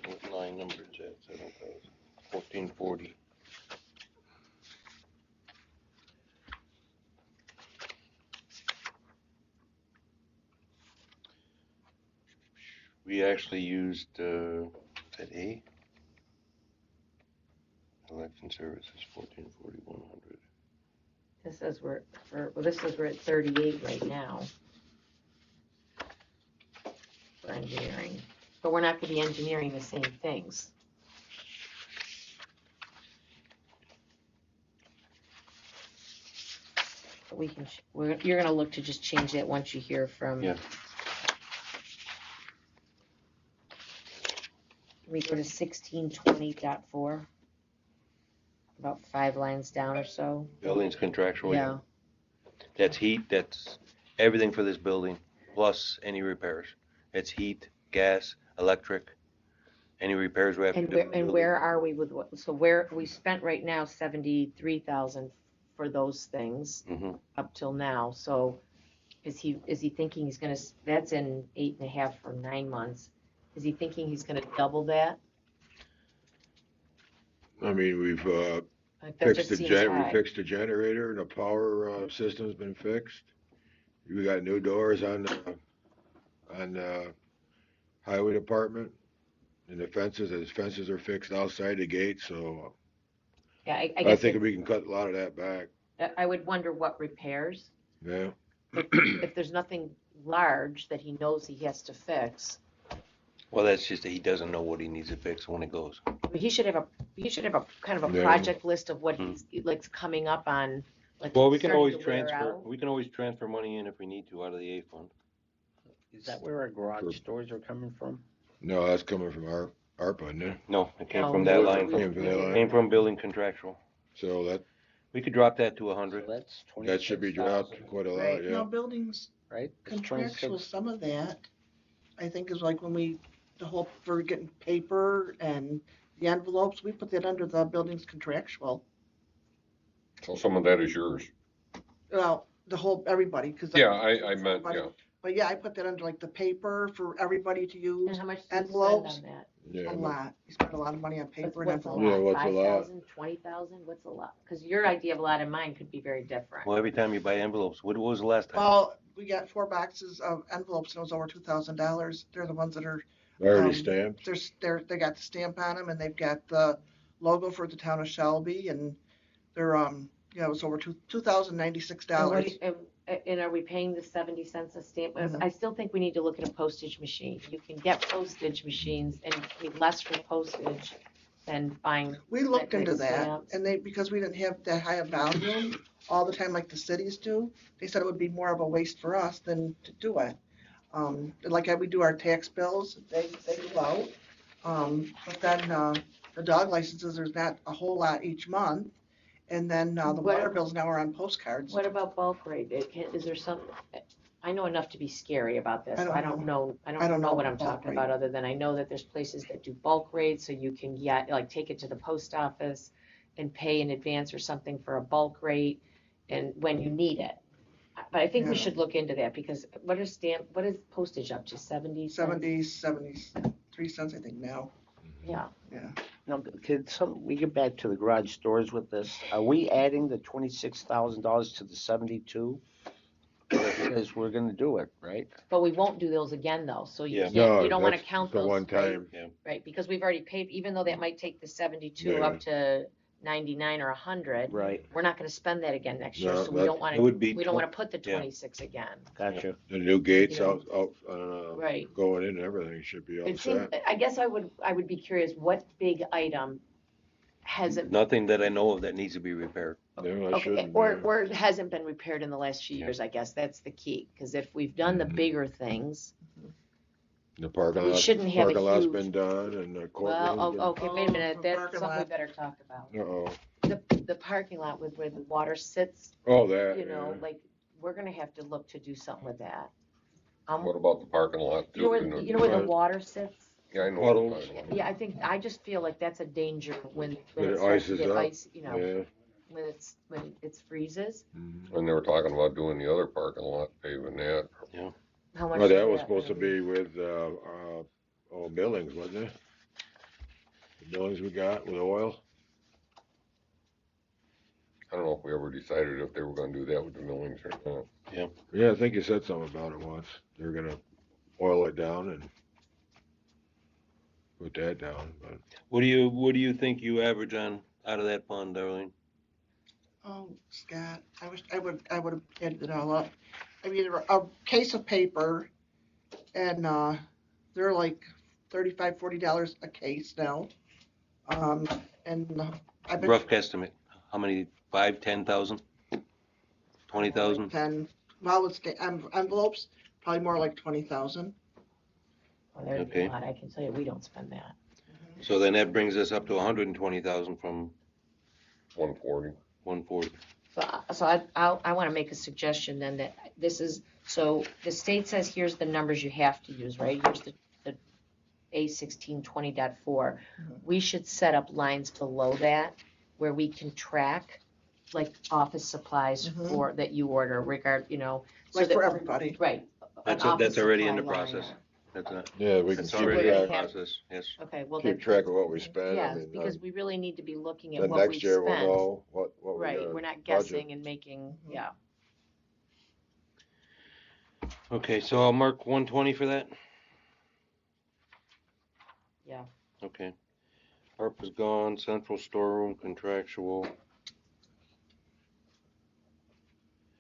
What line number is that? 7,000. 1440. We actually used, is that A? Election services, 1440, 100. This says we're at 38 right now for engineering, but we're not gonna be engineering the same things. But we can, you're gonna look to just change that once you hear from. Yeah. We go to 1620.4, about 5 lines down or so. Buildings contractual. Yeah. That's heat, that's everything for this building, plus any repairs. It's heat, gas, electric, any repairs we have to do. And where are we with what, so where, we spent right now 73,000 for those things Mm-hmm. up till now, so is he thinking he's gonna, that's in 8.5 or 9 months. Is he thinking he's gonna double that? I mean, we've, Like, that just we seems high. fixed the generator, the power, system's been fixed. We got new doors on the highway department. And the fences are fixed outside the gate, so Yeah, I I guess think we can cut a lot of that back, I would wonder what repairs, yeah. if there's nothing large that he knows he has to fix. Well, that's just that he doesn't know what he needs to fix when it goes. But he should have a kind of a Yeah. project list of what he's, like, coming up on, like. Well, we can starting always to wear transfer, out. we can always transfer money in if we need to out of the A fund. Is that where our garage doors are coming from? No, that's coming from ARPA, isn't it? No, it came No, from that we- line. Came from that line. Came from building contractual. So We could drop that to So 100. that's that should be dropped 26,000, quite a lot, Right, now yeah. buildings right? It's contractual, 26. some of that, I think is like when the whole, for getting paper and the envelopes, we put that under the buildings contractual. So some of that is yours. Well, the whole, everybody, cause. Yeah, I meant, Everybody. yeah. But yeah, I put that under like the paper for everybody to And use, how much do you spend envelopes. on that? Yeah, a lot. You spend a lot of money on paper and What's a envelopes. Yeah, lot, what's a lot? 5,000, 20,000, what's a lot? Because your idea of a lot and mine could be very different. Well, every time you buy envelopes, what was the last time? Well, we got 4 boxes of envelopes and it was over $2,000. They're the ones that are, already um, stamped, they got the stamp on them and they've got the logo for the town of Shelby and they're, Yeah, it was over $2,096. And are we paying the 70 cents a stamp? Mhm. I still think we need to look at a postage machine. You can get postage machines and pay less for postage than buying. We looked like into that, stamps. and because we didn't have that high a volume all the time like the cities do, they said it would be more of a waste for us than to do it. Like how we do our tax bills, they go out. But then, the dog licenses, there's not a whole lot each month. And then, the What- water bills now are on postcards. What about bulk rate? Is there some, I know enough to be scary about this. I I don't don't know, I I don't don't know know what I'm about bulk talking rate. about, other than I know that there's places that do bulk rates, so you can get, like, take it to the post office and pay in advance or something for a bulk rate, and when you need it. But I think we Yeah. should look into that, because what is postage up to, 70 cents? 73 cents, I think now. Yeah, Now, we get back to the garage doors with this? Are we adding the $26,000 to the 72? Because we're gonna do it, right? but we won't do those again, though, so you Yeah. can't, No, you don't wanna that's count the those, one right? time. Right, because we've already paid, even though that might take the 72 Yeah. up to 99 or 100, Right, we're not gonna spend that again next year, No, so we that- don't It wanna, would be, we don't wanna put the yeah. 26 again. gotcha. The new gates You know. out, Right. going in and everything should be all It seems, set. I guess I would be curious, what big item hasn't, nothing that I know of that needs to be repaired. No, I okay, shouldn't. or hasn't been repaired in the last few years, I guess, that's the key, because if we've done the Mhm. bigger things, The parking we lot, shouldn't have a parking lot's huge- been done and the well, courtroom's been. okay, wait a minute, the that's parking something we lot. better talk about. Uh-oh. The parking lot with where the water sits, Oh, that, you know, yeah. like, we're gonna have to look to do something with that. What about the parking lot You know too? where, you know where the Right. water sits? Yeah, I know. Puddles. what you're talking about. Yeah, I just feel like that's a danger when When it it starts to ices get up. ice, you know, Yeah. when it freezes. Mhm. And they were talking about doing the other parking lot, paving that. How much Well, is that was supposed to gonna be with, Billings, wasn't it? The Billings we got with oil. I don't know if we ever decided if they were gonna do that with the millings or not. Yeah, I think you said something about it once. They're gonna oil it down and put that down, but. What do you think you average on, out of that fund, Darlene? Oh, Scott, I wish I would have added it all up. I mean, a case of paper, and they're like $35-40 a case now. And I bet Rough guesstimate, how many, 5, 10,000? 20,000? 10. Well, it's envelopes, probably more like 20,000. Oh, there's Okay. a lot, I can tell you, we don't spend that. So then that brings us up to 120,000 from 140. 140. So I wanna make a suggestion then that this is, so the state says, here's the numbers you have to use, right? Here's the A1620.4. We should set up lines below that where we can track, like, office supplies Mhm. for, that you order you know. so Like that- for everybody. Right. That's an a- office that's already in supply the line process. or- That's not, Yeah, we can that's keep already in the track, process, yes. Okay, well, keep then, track of what we spend. I yes, mean, because we really need to be looking at then what we next year we'll spend. know what we Right, got. we're not budget. guessing and making, yeah. Okay, so I'll mark 120 for that? Yeah. Okay. ARP is gone, central storeroom, contractual.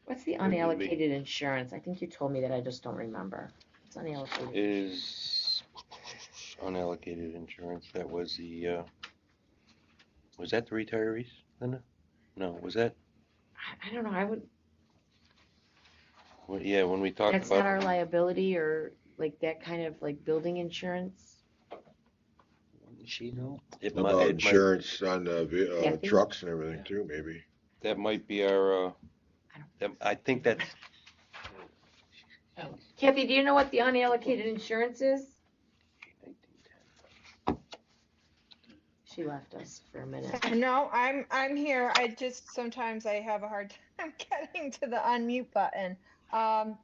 What's the It would be- unallocated insurance? I think you told me that, I just don't remember. It's unallocated. Is unallocated insurance, that was the, was that the retirees, Linda? No, was that, I don't know, I would, yeah, when we talked that's not about, our liability or like that kind of like building insurance? Wouldn't she know? it About might, insurance on the Yeah, I think- trucks and everything too, maybe. that might be our, I think that's, Kathy, do you know what the unallocated insurance is? She left us for a minute. No, I'm here. I just sometimes I have a hard time getting to the unmute button.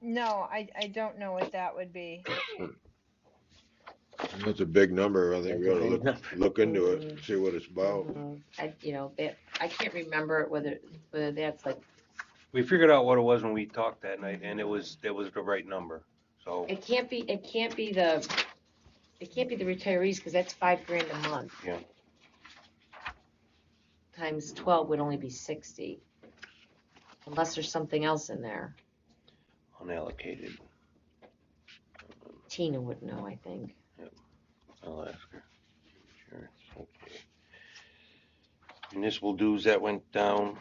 No, I don't know what that would be. That's a big number. I think we That's a ought to big look, number. look into it, see what it's about. I can't remember whether that's like, we figured out what it was when we talked that night, and that was the right number, so. it can't be the retirees, because that's $5,000 a month. Yeah. Times 12 would only be 60. unless there's something else in there. Unallocated. Tina would know, I think. I'll ask her. Sure, okay. Municipal dues, that went down.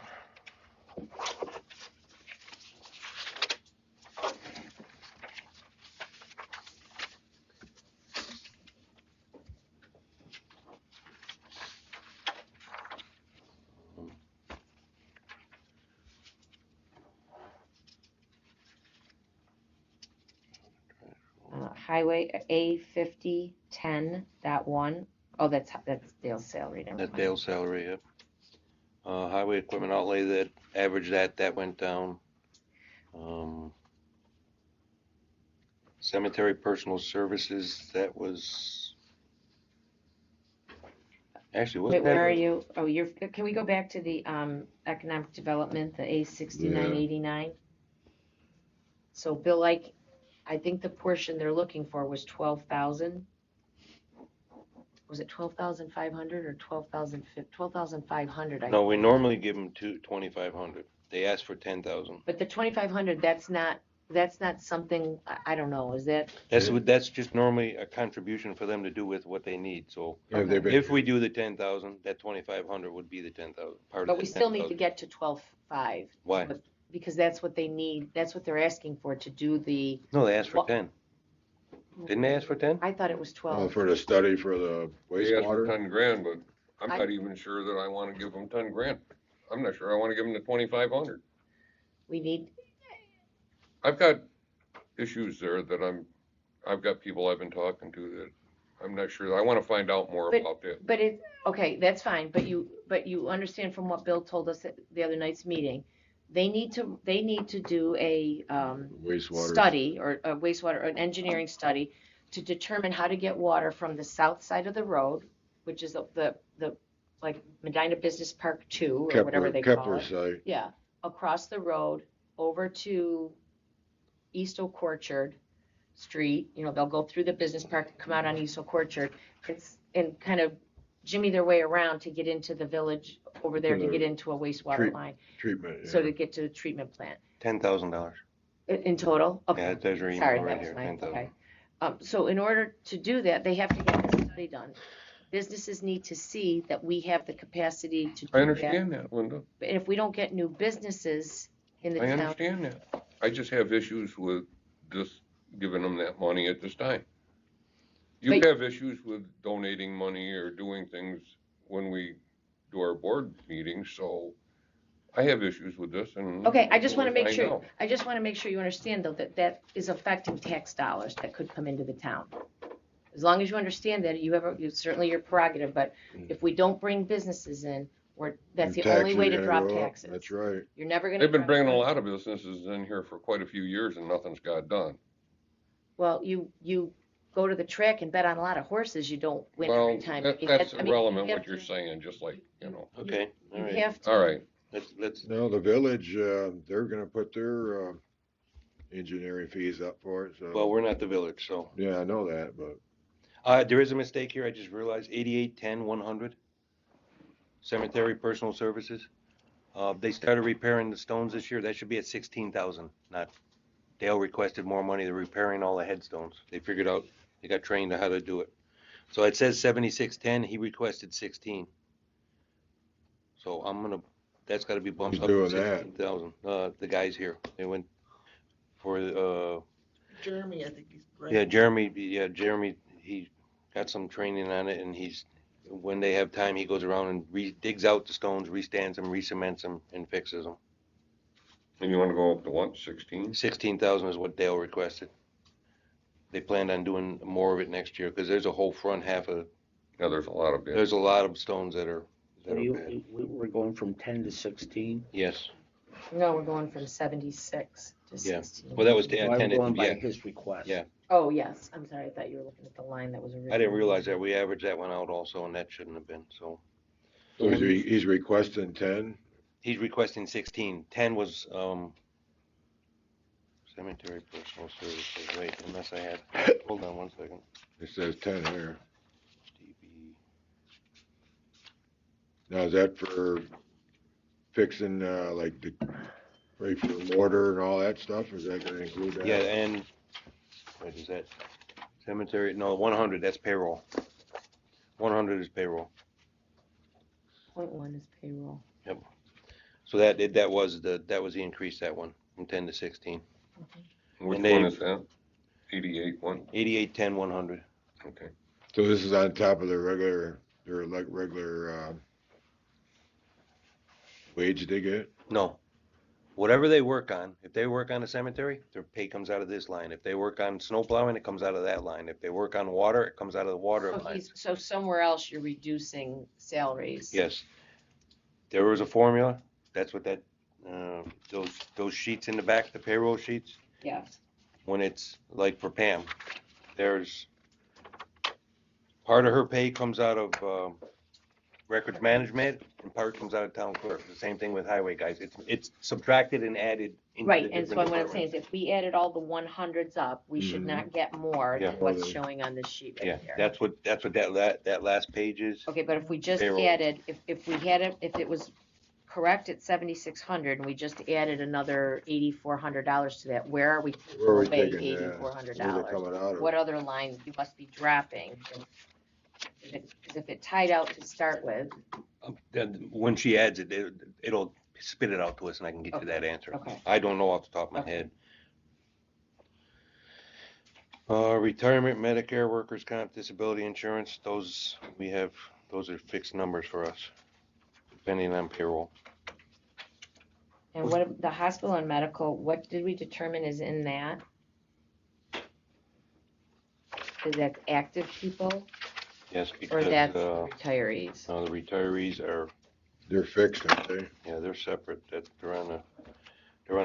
Highway A5010, that one. Oh, that's Dale's salary, never That's mind. Dale's salary, yep. Highway equipment outlay, that average that went down. Cemetery personal services, that was. Actually, Wait, wasn't where are that, you? Oh, can we go back to the economic development, the A6989? So Bill, I think the portion they're looking for was 12,000. Was it 12,500 or 12,500? no, we normally give them 2,500. They asked for 10,000. But the 2,500, that's not something, I don't know, is that? That's just normally a contribution for them to do with what they need, so. Have they been, If we do the 10,000, that 2,500 would be the 10,000, part of But the we still need to 10,000. get to 12,500. Why? Because that's what they need, that's what they're asking for to do the, No, they asked for Well- 10. Didn't they ask for 10? I thought it was 12. for the study for the They asked for wastewater? 10 grand, but I'm I- not even sure that I wanna give them 10 grand. I'm not sure I wanna give them the 2,500. We need, I've got issues there that I've got people I've been talking to that I'm not sure, I wanna find out more about that. but okay, that's fine, but you understand from what Bill told us at the other night's meeting, they need to do a Wastewater. study or a wastewater, or an engineering study to determine how to get water from the south side of the road, which is the like Medina Business Park 2 or whatever they call Kepler it. site. Yeah, across the road over to East Orchard Street. They'll go through the business park and come out on East Orchard. And kind of jimmy their way around to get into the village over there to get into a wastewater line. Treatment, So yeah. to get to the treatment plant. $10,000. In total? Okay. Yeah, there's your Sorry, email right that was here, mine. 10,000. Okay. So in order to do that, they have to get this study done. Businesses need to see that we have the capacity to do that. I understand that, Linda. But if we don't get new businesses in the I town, understand that. I just have issues with just giving them that money at this time. You But- have issues with donating money or doing things when we do our board meetings, so I have issues with this and. okay, I just want to we'll make find sure, out. I just want to make sure you understand though, that is affecting tax dollars that could come into the town. As long as you understand that, certainly your prerogative, but if we don't bring businesses in, that's the only Taxes way are to gonna drop go up. taxes. That's right. You're never gonna. They've been drop bringing a taxes. lot of businesses in here for quite a few years and nothing's got done. Well, you go to the track and bet on a lot of horses, you don't win Well, every time. that's I mean, irrelevant you what have you're to- saying, just like, Okay, all You right. have to. All right, Let's, No, the village, they're gonna put their, engineering fees up for it, so. well, we're not the village, so. Yeah, I know that, but There is a mistake here, I just realized, 8810-100. Cemetery personal services. They started repairing the stones this year, that should be at 16,000, not, Dale requested more money, they're repairing all the headstones. They figured out, they got trained on how to do it. So it says 7610, he requested 16. So that's gotta be bumped Who's up to doing that? 16,000. The guys here, they went for, Jeremy, I think he's right. yeah, Jeremy, he got some training on it, and when they have time, he goes around and digs out the stones, restands them, re-cements them, and fixes them. and you wanna go up to what, 16? 16,000 is what Dale requested. They planned on doing more of it next year, because there's a whole front half of, Yeah, there's a lot of there's bids. a lot of stones that are So bad. we're going from 10 to 16? Yes, No, we're going from 76 to Yeah. 16. well, that was Well, I'm 10, going by yeah. his request. Yeah. Oh, yes, I'm sorry, I thought you were looking at the line that was originally. I didn't realize that, we averaged that one out also, and that shouldn't have been, so. so he's requesting 10. He's requesting 16. 10 was, cemetery personal services, wait, unless I had, hold on one second. It says 10 here. DB. Now, is that for fixing, like the Right, for mortar and all that stuff, is that gonna include that? Yeah, and, what is that? Cemetery, no, 100, that's payroll. 100 is payroll. 0.1 is payroll. So that was the increase, that one, from 10 to 16. Which And one they- is that? 88 one? 88, 10, 100. Okay. So this is on top of their like regular, wage they get? No. Whatever they work on, if they work on the cemetery, their pay comes out of this line. If they work on snow plowing, it comes out of that line. If they work on water, it comes out of the water line. So somewhere else you're reducing salaries. Yes. There was a formula. That's what that, those sheets in the back, the payroll sheets, Yes. when it's like for Pam, there's part of her pay comes out of records management and part comes out of town clerk. The same thing with highway guys. It's subtracted and added into Right, the and so different what I'm saying departments. is if we added all the 100s up, we should Mhm. not get more Yeah. than what's showing on this sheet Yeah, right here. that's what that last page is. Okay, but if we just Payroll. added, if we had it, if it was correct at 7,600 and we just added another $8,400 to that, where are we Where are we taking away taking that? $8,400? Where's it coming out of? What other lines you must be dropping? If it tied out to start with, Then when she adds it, it'll spit it out to us and I can get you that answer. okay. I don't know off the top of my Okay. head. Retirement, Medicare, workers' comp, disability insurance, those are fixed numbers for us, depending on payroll. And what, the hospital and medical, what did we determine is in that? Is that active people Yes, or because, that's retirees? the retirees are, They're fixed, aren't they? yeah, they're separate, they're on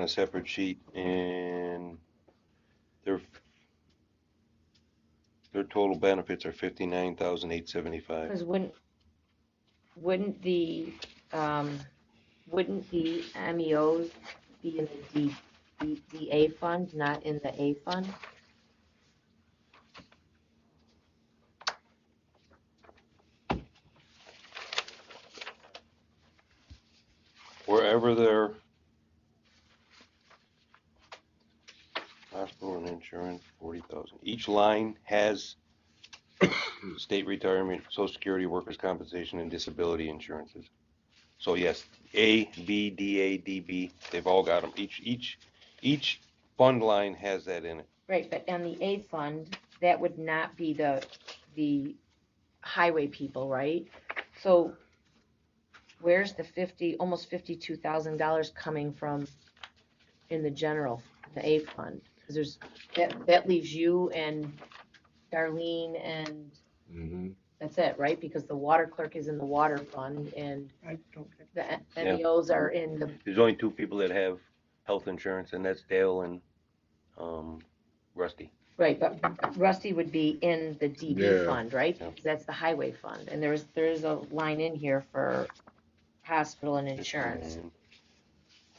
a separate sheet, and their total benefits are 59,875. Because wouldn't the MEOs be in the A fund, not in the A fund? Wherever their hospital and insurance, 40,000. Each line has state retirement, social security, workers' compensation, and disability insurances. So yes, A, B, DA, DB, they've all got them. Each fund line has that in it. Right, but on the A fund, that would not be the highway people, right? So where's the almost $52,000 coming from in the general, the A fund? Because that leaves you and Darlene and Mm-hmm. that's it, right? Because the water clerk is in the water fund and I don't get the Yeah. MEOs are in the, There's only two people that have health insurance, and that's Dale and Rusty. right, but Rusty would be in the DB Yeah. fund, right? Yeah. Because that's the highway fund. And there's a line in here for hospital and insurance. And-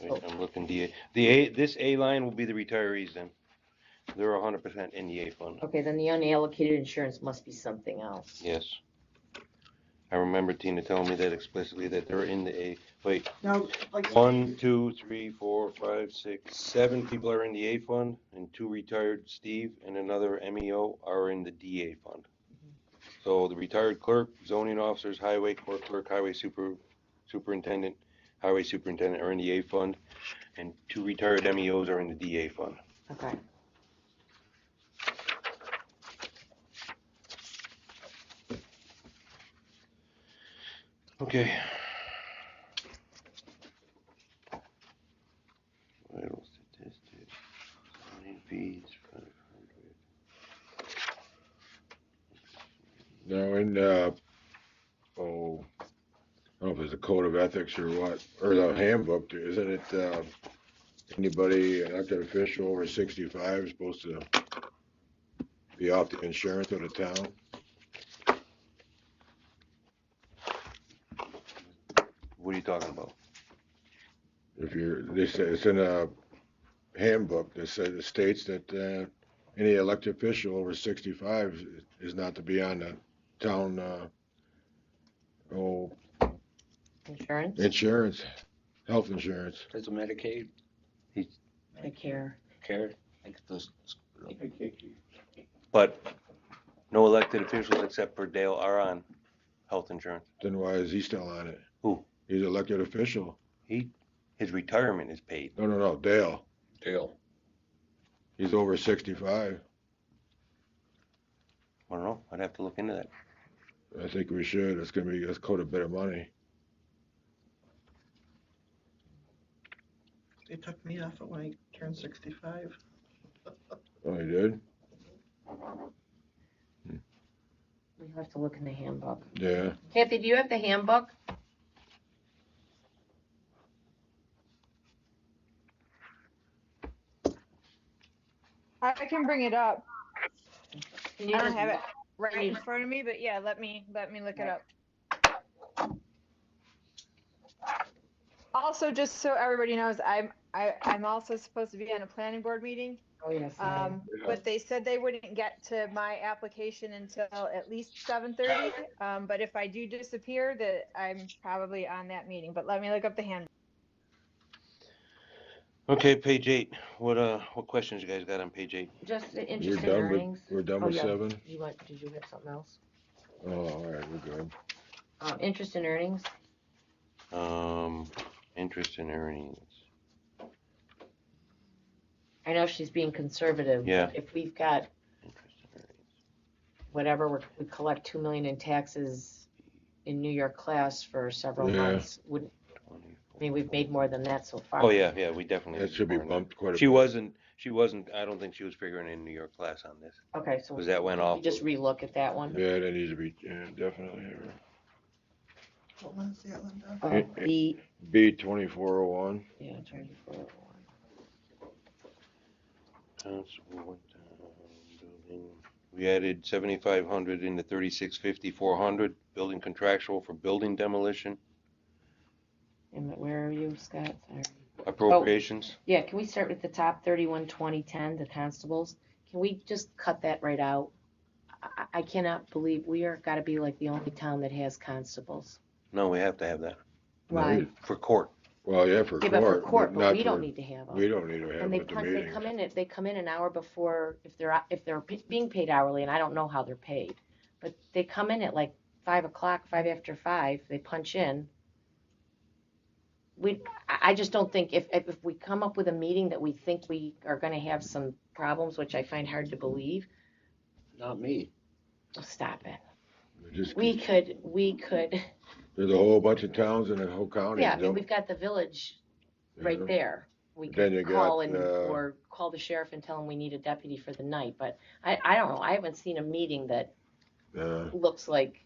wait, I'm looking this A line will be the retirees then. They're 100% in the A fund. Okay, then the unallocated insurance must be something else. Yes. I remember Tina telling me that explicitly, that they're in the A. Wait, Now, like, 1, 2, 3, 4, 5, 6, 7 people are in the A fund, and 2 retired Steve and another MEO are in the DA fund. So the retired clerk, zoning officers, highway court clerk, highway superintendent are in the A fund, and 2 retired MEOs are in the DA fund. Okay. Okay. Vital statistics, zoning fees, 500. Now in, I don't know if it's a code of ethics or what, or the handbook, isn't it, anybody, elected official over 65 is supposed to be off the insurance of the town? What are you talking about? If you're, it's in a handbook that says, it states that, any elected official over 65 is not to be on the town, Insurance? insurance, health insurance. It's a Medicaid. Medicare. Care, like those, But no elected officials except for Dale are on health insurance. Then why is he still on it? Who? He's an elected official. His retirement is paid. No, Dale. Dale. He's over 65. I don't know. I'd have to look into that. I think we should. That's quite a bit of money. They took me off it when I turned 65. Oh, he did? We have to look in the handbook. Yeah. Kathy, do you have the handbook? I can bring it up. Can I you don't just, have it right in front of me, but yeah, let me look it up. Also, just so everybody knows, I'm also supposed to be on a planning board meeting. oh, yes. But they said they wouldn't get to my application until at least 7:30. But if I do disappear, that I'm probably on that meeting. But let me look up the handbook. Okay, page 8. What questions you guys got on page 8? Just the We're interest in done earnings. We're done Oh, with yeah. 7? Did you have something else? Oh, all right, we're good. Interest in earnings. Interest in earnings. I know she's being conservative. Yeah. But if we've got Interest in earnings. whatever, we collect $2 million in taxes in New York class for several Yeah. months, we've made more than that so far. Oh yeah, we definitely. That should be more than bumped quite a She bit. wasn't, I don't think she was figuring in New York class on this. Okay, so Because that went you off. just relook at that one. Yeah, that needs to be, yeah, definitely. What one is that, Linda? B 2401. Yeah, 24. Constable went down, building. We added 7,500 into 3650, 400, building contractual for building demolition. And where are you, Scott? Sorry. Appropriations. Yeah, can we start with the top 31-20-10, the constables? Can we just cut that right out? I cannot believe we are got to be like the only town that has constables. No, we have to have that Why? for court. Well, yeah, for Yeah, but for court. court, but not we don't for- need to have them. We don't need to have And it at the meeting. they come in an hour before if they're being paid hourly, and I don't know how they're paid, but they come in at like 5 o'clock, 5 after 5. They punch in. I just don't think if we come up with a meeting that we think we are going to have some problems, which I find hard to believe. not me. Oh, stop it. Just- We could. There's a whole bunch of towns in the whole county. Yeah, I that mean don't- we've got the village right Yeah. there. We Then you could call got, or call the sheriff and tell him we need a deputy for the night. But I don't know. I haven't seen a meeting that looks like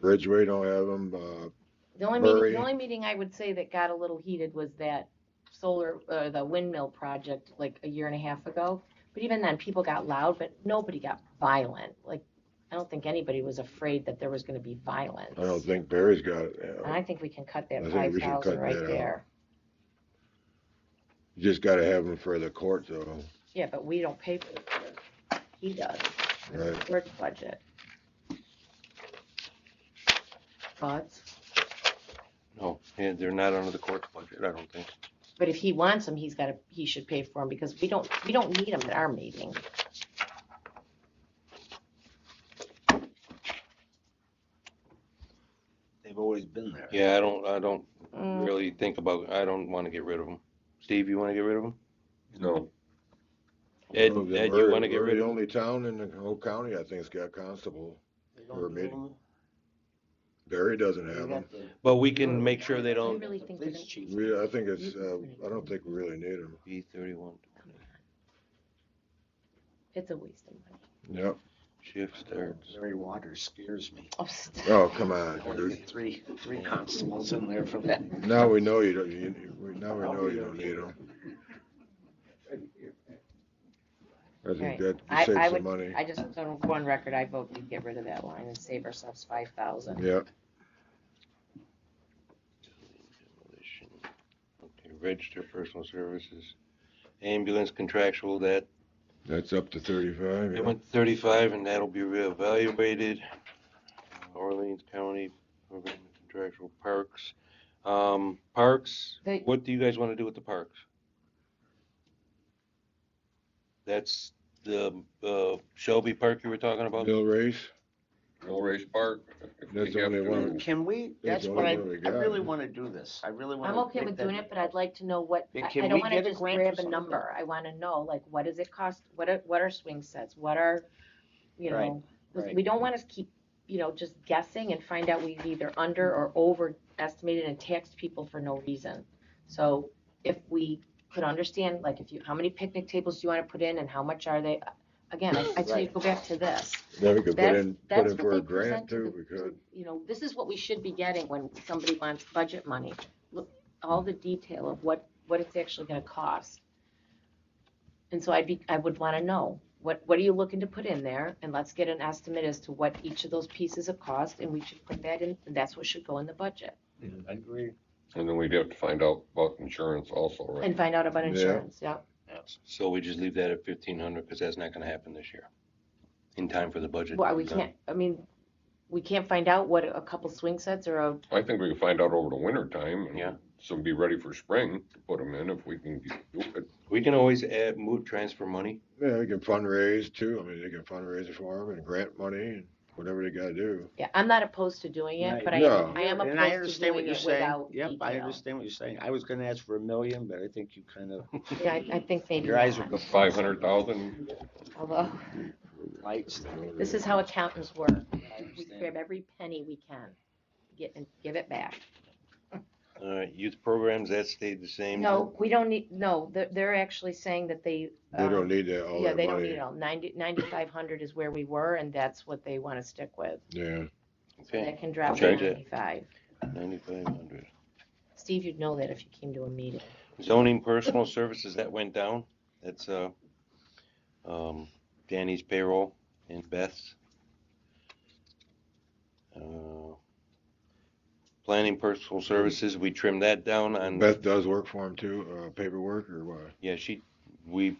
Ridgeway don't have them. the only meeting I would say that got a little heated was that the windmill project like a year and a half ago. But even then, people got loud, but nobody got violent. Like I don't think anybody was afraid that there was going to be violence. I don't think Barry's got it. And I think we can cut that I think we should 5,000 cut right that out. there. You just got to have them for the court, though. Yeah, but we don't pay for the court. He does. Right. Court budget. Thoughts? No, yeah, they're not under the court's budget, I don't think. But if he wants them, he should pay for them because we don't need them at our meeting. They've always been there. Yeah, I don't Mm, really think I don't want to get rid of them. Steve, you want to get rid of them? No. Ed, Well, you we're- want to get we're rid the of them? only town in the whole county, I think, has got constable. They Or don't maybe- do them. Barry doesn't They have them. got the- But we can make sure they I don't. really think they're Police gonna- chief. I think it's, I don't think we really need them. B31. It's a waste of money. Yep. Shift starts. Larry Waters scares me. Oh, stop. Oh, come on, Only dude. three constables in there for that. Now we know you don't, now we know you don't need them. I think Right. that I saves some would. money. I just on one record, I vote we get rid of that line and save ourselves 5,000. Yep. Demolition. Okay, register personal services. Ambulance contractual, That's up to 35. it Yeah. went 35 and that'll be reevaluated. Orleans County program contractual parks. Parks, They- what do you guys want to do with the parks? That's the, Shelby Park you were talking about? Mill race, Mill Race Park. If we That's the have only to- one. Can we, That's that's the what only one we I got. really wanna do this. I really wanna. I'm okay make with that- doing it, but I'd like to know what, Yeah, I can don't we wanna get a just grant grab for a something like number. I wanna know, like, what does it cost? What are swing sets? What are, you Right, know, 'cause right. we don't wanna keep, just guessing and find out we've either under or overestimated and taxed people for no reason. So if we could understand, like, how many picnic tables do you wanna put in and how much are they? Again, I tell you, Right. go back to this. Then we could put in That's what for they a grant present to too, the, we could. this is what we should be getting when somebody wants budget money. Look, all the detail of what it's actually gonna cost. And so I would wanna know, what are you looking to put in there? And let's get an estimate as to what each of those pieces of cost, and we should put that in, and that's what should go in the budget. I agree. And then we'd have to find out about insurance also, right? And find out about Yeah. insurance, yeah. So we just leave that at 1,500, because that's not gonna happen this year, in time for the budget. Well, we can't find out what a couple swing sets or a, I think we can find out over the winter time. And Yeah. so be ready for spring to put them in if we can do it. We can always transfer money. Yeah, we can fundraise too. I mean, they can fundraise for them and grant money and whatever they gotta do. yeah, I'm not opposed to doing it, Right. but No. I am And I opposed to understand what doing you're it saying. without Yep, I detail. understand what you're saying. I was gonna ask for 1 million, but I think you kind of, Yeah, I think maybe your eyes are not. go 500,000. Although, lights. this is how accountants work. I We understand. grab every penny we can, and give it back. Youth programs, that stayed the same? No, we don't need, no, they're actually saying that they. They don't need that, all Yeah, that they don't need money. it all. 9,500 is where we were, and that's what they want to stick with. Yeah, So Okay, that can drop to Change it. 95. 9,500. Steve, you'd know that if you came to a meeting. Zoning personal services, that went down. That's, Danny's payroll and Beth's. Planning personal services, we trimmed that down on, Beth does work for him too, paperwork or what? yeah, we,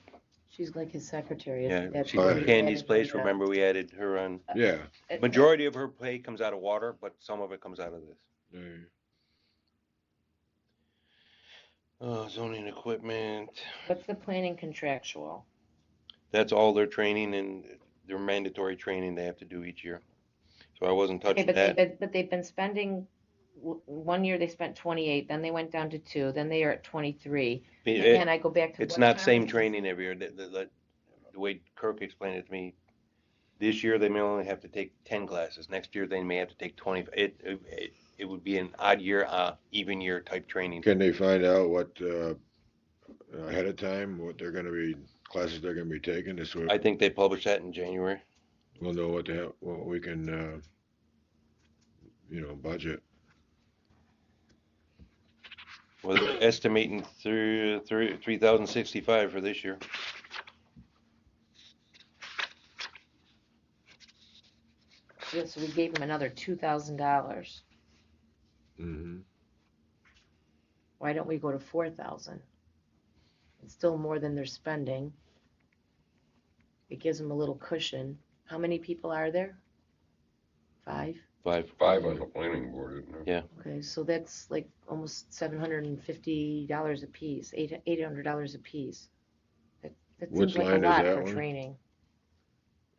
She's like his secretary. yeah, That's she's what in we Candy's added place. later. Remember, we added her on. Yeah. Majority of her pay comes out of water, but some of it comes out of this. Yeah. Zoning equipment, What's the planning contractual? that's all their training and their mandatory training they have to do each year. So I wasn't Okay, touching that. but they've been spending, one year they spent 28, then they went down to 2, then they are at 23. And I go back to. It's what not same conferences- training every year. The way Kirk explained it to me, this year they may only have to take 10 classes. Next year they may have to take 20. It would be an odd year, even year type training. Can they find out what, ahead of time, what they're gonna be, classes they're gonna be taking, this way I think they publish that in January. we'll know what we can, budget. Well, they're estimating through 3,065 for this year. Yeah, so we gave them another $2,000. Mm-hmm. Why don't we go to 4,000? It's still more than they're spending. It gives them a little cushion. How many people are there? 5? 5. 5 on the planning board, isn't there? Okay, so that's like almost $750 a piece, $800 a piece. That Which seems like a line is lot that for one? training.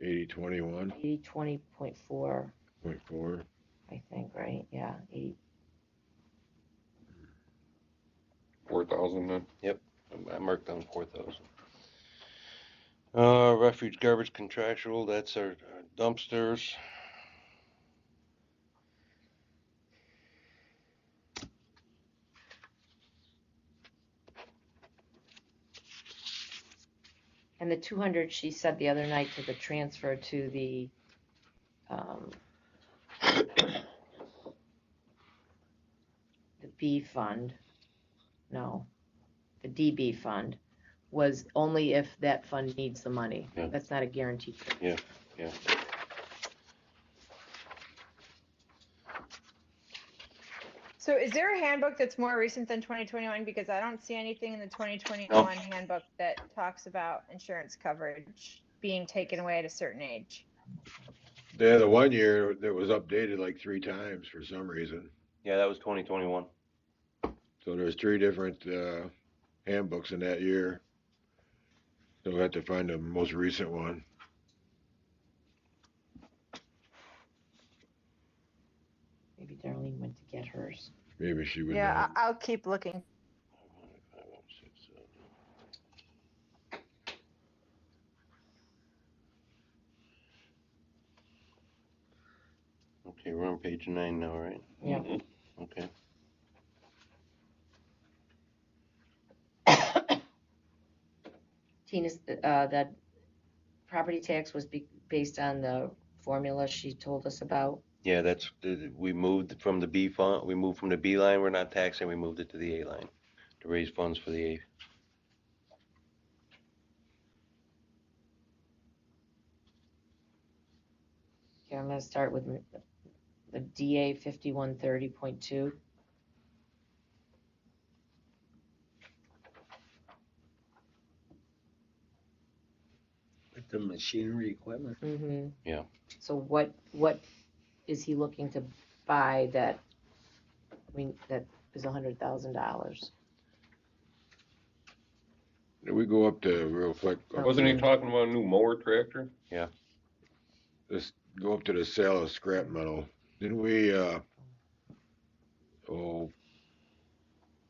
80/21.4. 80/20.4, I think, right? Yeah, 80. 4,000 then? I marked down 4,000. Refuge garbage contractual, that's our dumpsters. And the 200, she said the other night, to the transfer to the, the B fund, no, the DB fund, was only if that fund needs the money. Yeah. That's not a guarantee. Yeah. So is there a handbook that's more recent than 2021? Because I don't see anything in the 2021 handbook that talks about insurance coverage being taken away at a certain age. Yeah, the one year that was updated like 3 times for some reason. Yeah, that was 2021. So there's 3 different, handbooks in that year. So we'll have to find the most recent one. Maybe Darlene went to get hers. Maybe she would Yeah, know. I'll keep looking. Okay, we're on page 9 now, right? Yeah. Mhm. Okay. Tina's, that property tax was based on the formula she told us about. Yeah, we moved from the B fund, we moved from the B line, we're not taxing, we moved it to the A line to raise funds for the A. Okay, I'm gonna start with the DA 5130.2. With the machinery equipment. Mm-hmm. Yeah. So what is he looking to buy that, that is $100,000? We go up to real quick. Wasn't he talking about a new mower tractor? Let's go up to the sale of scrap metal. Didn't we,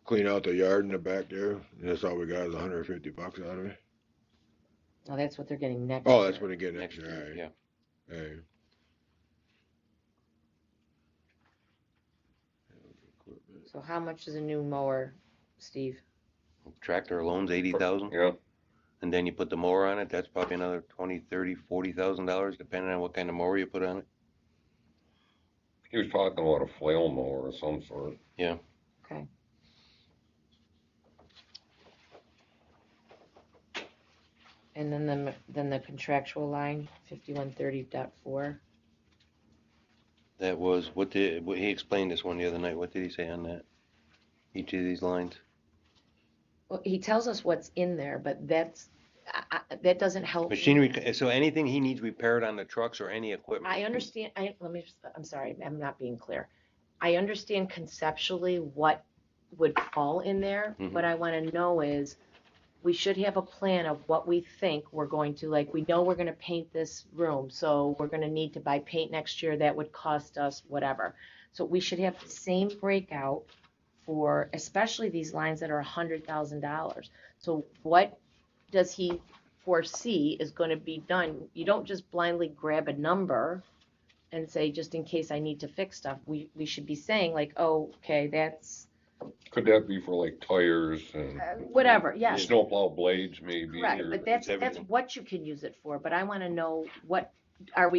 clean out the yard in the back there? And that's all we got is $150 out of it? Oh, that's what they're getting next Oh, year. that's what they get next Next year, year, yeah. alright. Hey. So how much is a new mower, Steve? Tractor alone's 80,000, Yeah, and then you put the mower on it, that's probably another 20, 30, $40,000, depending on what kind of mower you put on it. he was talking about a flail mower of some sort. Yeah. Okay. And then the contractual line, 5130.4. That was, he explained this one the other night, what did he say on that? Each of these lines? Well, he tells us what's in there, but that doesn't help me. Machinery, so anything he needs repaired on the trucks or any equipment? I understand, I'm sorry, I'm not being clear. I understand conceptually what would fall in there. Mhm. What I wanna know is, we should have a plan of what we think we're going to, like, we know we're gonna paint this room, so we're gonna need to buy paint next year, that would cost us whatever. So we should have the same breakout for, especially these lines that are $100,000. So what does he foresee is gonna be done? You don't just blindly grab a number and say, just in case I need to fix stuff. We should be saying like, oh, okay, that's Could that be for like tires and whatever, yes. snowplow blades maybe? Correct, or- but that's everything. what you can use it for, but I wanna know what, are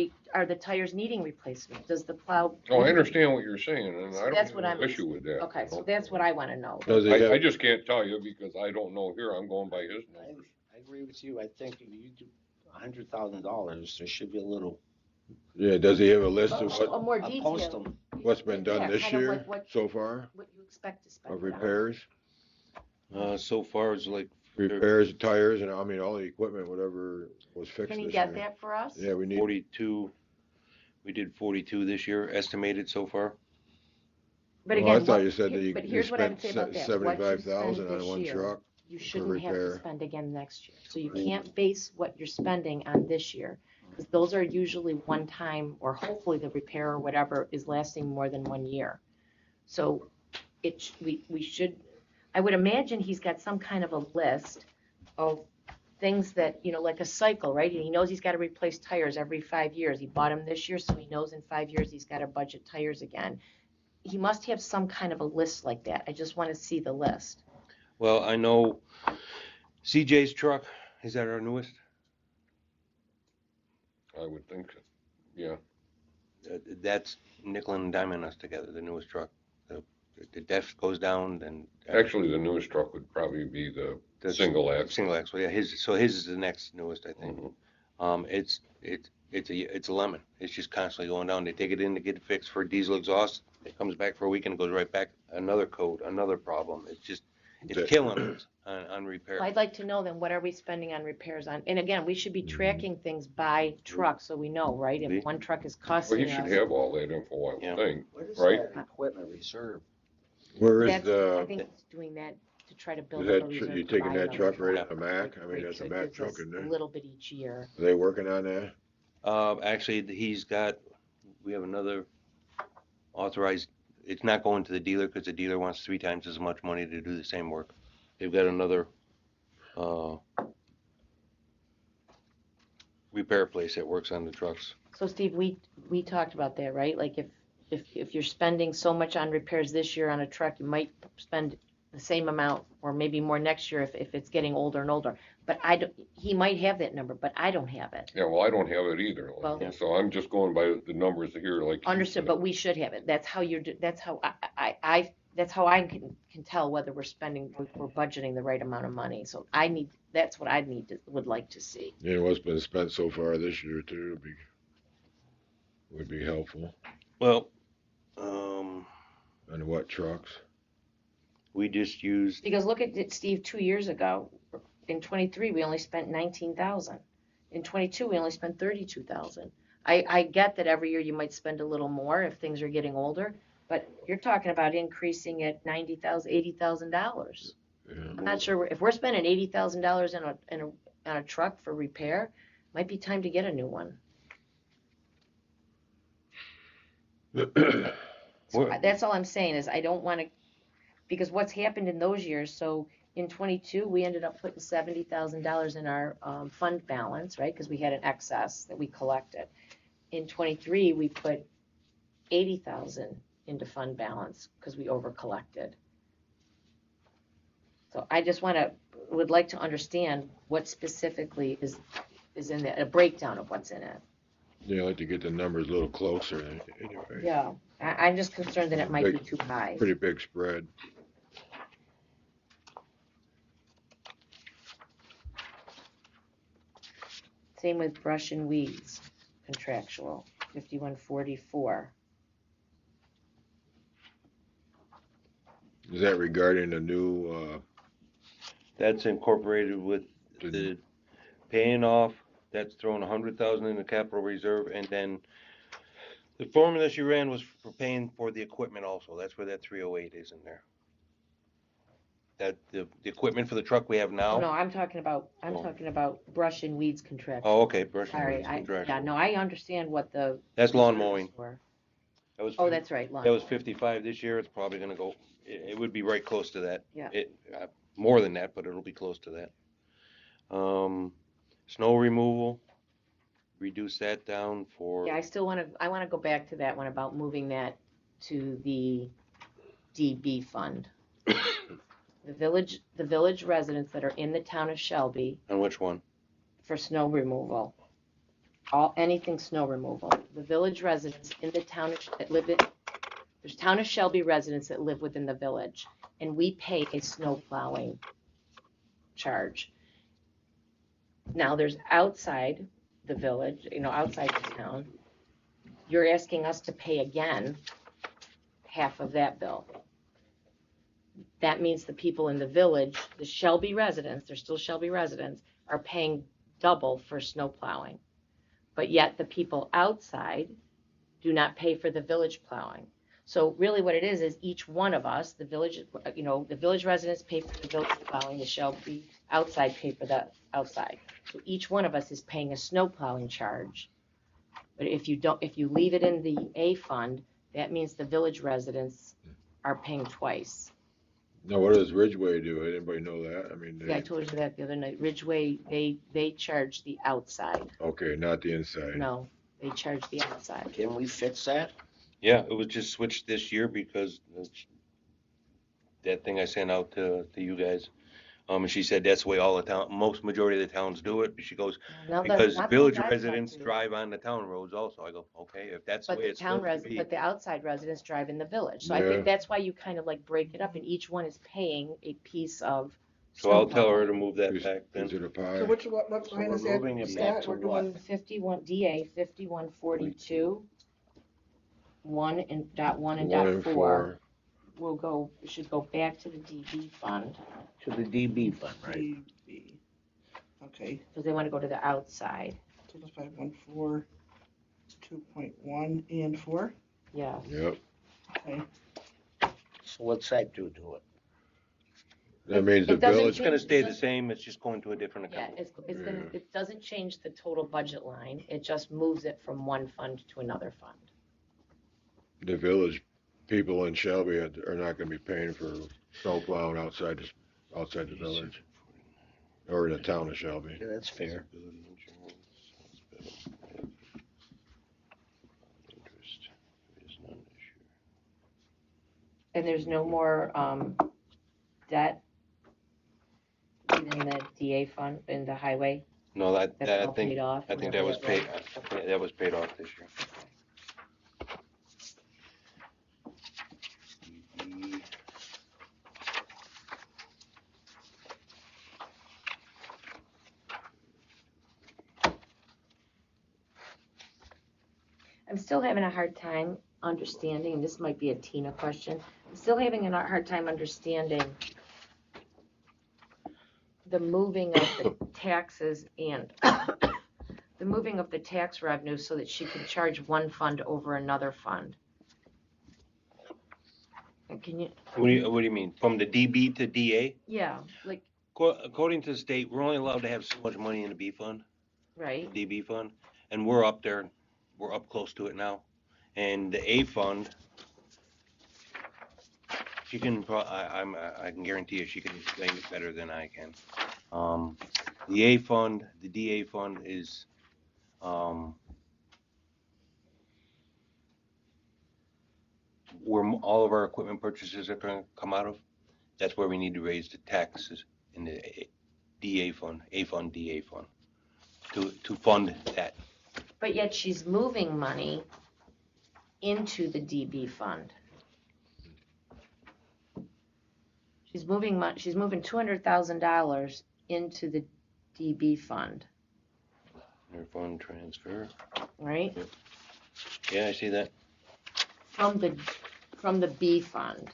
the tires needing replacement? Does the plow? Oh, I understand what you're saying, and So I that's don't what have an I'm- issue with that. Okay, you so know? that's what I wanna know. Does he have, I just can't tell you because I don't know here, I'm going by his numbers. I agree with you. I think if you do $100,000, there should be a little. yeah, does he have a list of A more I'll detail. post them. what's been done Yeah, this kind of year like what so far you expect to spend of it on. repairs? So far it's like, Repairs, tires, and I mean, all the equipment, whatever was fixed Can you this get year. that for us? Yeah, we need, 42, we did 42 this year, estimated so far. But well, I again, thought you said that but you here's what I would spent say about that. What you 75,000 spend on this one year, truck. you shouldn't have to repair. spend again next year. So you can't base what you're spending on this year, because those are usually one time, or hopefully the repair or whatever is lasting more than 1 year. So we should, I would imagine he's got some kind of a list of things that, like a cycle, right? He knows he's got to replace tires every 5 years. He bought them this year, so he knows in 5 years he's got to budget tires again. He must have some kind of a list like that. I just want to see the list. Well, I know CJ's truck, is that our newest? I would think, so. Yeah. That's nickel and diming us together, the newest truck. The def goes down, then. Actually, the newest truck would probably be the single axle. Single axle, yeah, his is the next newest, I think. Mhm. It's a lemon, it's just constantly going down, they take it in to get it fixed for diesel exhaust, it comes back for a week and it goes right back, another code, another problem, it's killing us on repair. Well, I'd like to know then, what are we spending on repairs on? And again, we should be tracking things by truck, so we know, right? Mhm. If one truck is Well, costing he should us. have all that info, I would Yeah. think. What is Right. that equipment reserve? Where is I the, think it's doing that to to try to build Is up a that, reserve. you to taking buy that another truck right on the Mac? I mean, Right, that's so a it Mac gives truck us in a there. little bit each year. Are they working on that? Actually, we have another authorized, it's not going to the dealer because the dealer wants 3 times as much money to do the same work. They've got another, repair place that works on the trucks. So Steve, we talked about that, right? Like if you're spending so much on repairs this year on a truck, you might spend the same amount or maybe more next year if it's getting older and older. But he might have that number, but I don't have it. Yeah, well, I don't have it either. Well- Like, so I'm just going by the numbers here, like. you Understood, said. but we should have it. That's how that's how I can tell whether we're budgeting the right amount of money. So that's what would like to see. You know, what's been spent so far this year too would be helpful. Well, And what trucks? we just used, Because look at it, Steve, 2 years ago, in 23, we only spent 19,000. In 22, we only spent 32,000. I get that every year you might spend a little more if things are getting older, but you're talking about increasing at $90,000, $80,000. Yeah. I'm not sure, if we're spending $80,000 on a truck for repair, might be time to get a new one. So that's all I'm saying is I don't want to, because what's happened in those years, so in 22, we ended up putting $70,000 in our fund balance, right? Because we had an excess that we collected. In 23, we put 80,000 into fund balance because we over collected. So I just would like to understand what specifically is in there, a breakdown of what's in it. Yeah, I like to get the numbers a little closer anyway. Yeah, I'm just concerned that it might be too high. Pretty big spread. Same with brush and weeds, contractual, 5144. Is that regarding the new, that's incorporated with the paying off, that's throwing 100,000 in the capital reserve, and then the formula she ran was for paying for the equipment also, that's where that 308 is in there. That, the equipment for the truck we have Oh, now. no, I'm talking about brush and weeds contractual. Oh, okay, brush and Sorry, weeds contractual. yeah, no, I understand what the. That's lawn mowing. were. That was, Oh, that's right, that was 55 this year, it's probably gonna go, it would be right close to that. Yeah. More than that, but it'll be close to that. Snow removal, reduce that down for. Yeah, I wanna go back to that one about moving that to the DB fund. The village residents that are in the town of Shelby On which one? for snow removal. Anything snow removal. The village residents in the town there's town of Shelby residents that live within the village, and we pay a snow plowing charge. Now, there's outside the village, outside the town, you're asking us to pay again half of that bill. That means the people in the village, the Shelby residents, they're still Shelby residents, are paying double for snow plowing. But yet the people outside do not pay for the village plowing. So really what it is each one of us, the village residents pay for the village plowing, the Shelby outside pay for the outside. So each one of us is paying a snow plowing charge. But if you leave it in the A fund, that means the village residents are paying twice. now what does Ridgeway do? Anybody know that? I mean, Yeah, I told you that the other night. Ridgeway, they charge the outside. okay, not the inside. No, they charge the outside. Can we fix that? Yeah, it was just switched this year because that thing I sent out to you guys. And she said that's the way all the majority of the towns do it. She goes, Now, because not village the outside residents do. drive on the town roads also. I go, okay, if that's the But way the it's supposed to be. but the outside residents drive in the village. So I Yeah. think that's why you kind of like break it up, and each one is paying a piece of. So I'll snow tell her plowing. to move that Piece- back then. piece of the pie. So what So line we're is that? moving it Scott? back to We're what? doing 5142, 1 and dot 1 and One dot and 4 should go back to the DB fund, To the DB fund, right? DB. Okay, because they want to go to the outside. so the 514, 2.1 and 4, Yeah. Yep. okay. So what side do it? That means the It doesn't village, It's gonna stay the same, it's just going to a different Yeah, account. it's gonna, it doesn't change the total budget line, it just moves it from one fund to another fund. the village people in Shelby are not gonna be paying for snow plowing outside the village or in the town of Shelby. Yeah, that's fair. Disability insurance, hospital, interest is not an issue. And there's no more, debt in the DA fund, in the highway, No, that's I all think, paid off? I think that was paid, Okay. that was paid off this year. I'm still having a hard time understanding, and this might be a Tina question, I'm still having a hard time understanding the moving of the taxes and the moving of the tax revenue so that she can charge one fund over another fund. And can you, What do you mean, from the DB to DA? yeah, like, According to the state, we're only allowed to have so much money in the B fund, right, DB fund, and we're up there, we're up close to it now. And the A fund, she can, I can guarantee you, she can explain it better than I can. The A fund, the DA fund is, where all of our equipment purchases are gonna come out of. That's where we need to raise the taxes in the DA fund, A fund, DA fund, to fund that. but yet she's moving money into the DB fund. She's moving $200,000 into the DB fund, Interfund transfer. right? Yeah, I see that. From the B fund.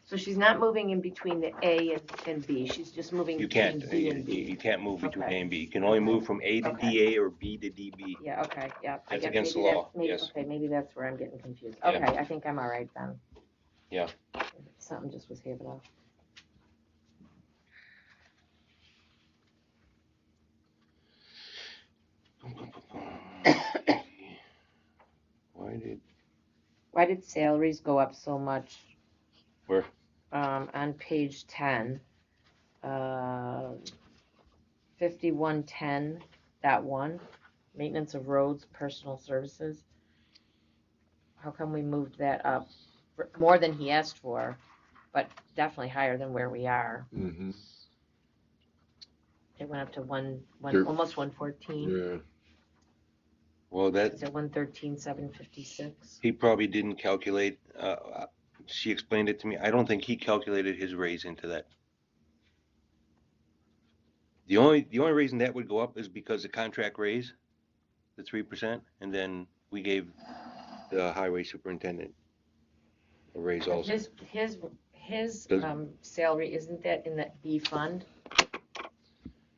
So she's not moving in between the A and B, she's just moving You between can't, B and B. you can't move between Okay. A and B. You can only move from A to Okay. DA or B to DB. Yeah, okay, yeah. I That's guess against the maybe law, yes. Okay, maybe that's where I'm getting confused. Yeah. Okay, I think I'm all right then. Yeah. Something just was having off. Why did salaries go up so much? Where? On page 10, 5110.1, maintenance of roads, personal services. How come we moved that up more than he asked for, but definitely higher than where we are? Mm-hmm. It went up to You're- almost 114. Yeah. Well, Is it 113,756? he probably didn't calculate, she explained it to me. I don't think he calculated his raise into that. The only reason that would go up is because the contract raise, the 3%, and then we gave the highway superintendent a raise also. His Does- salary, isn't that in that B fund?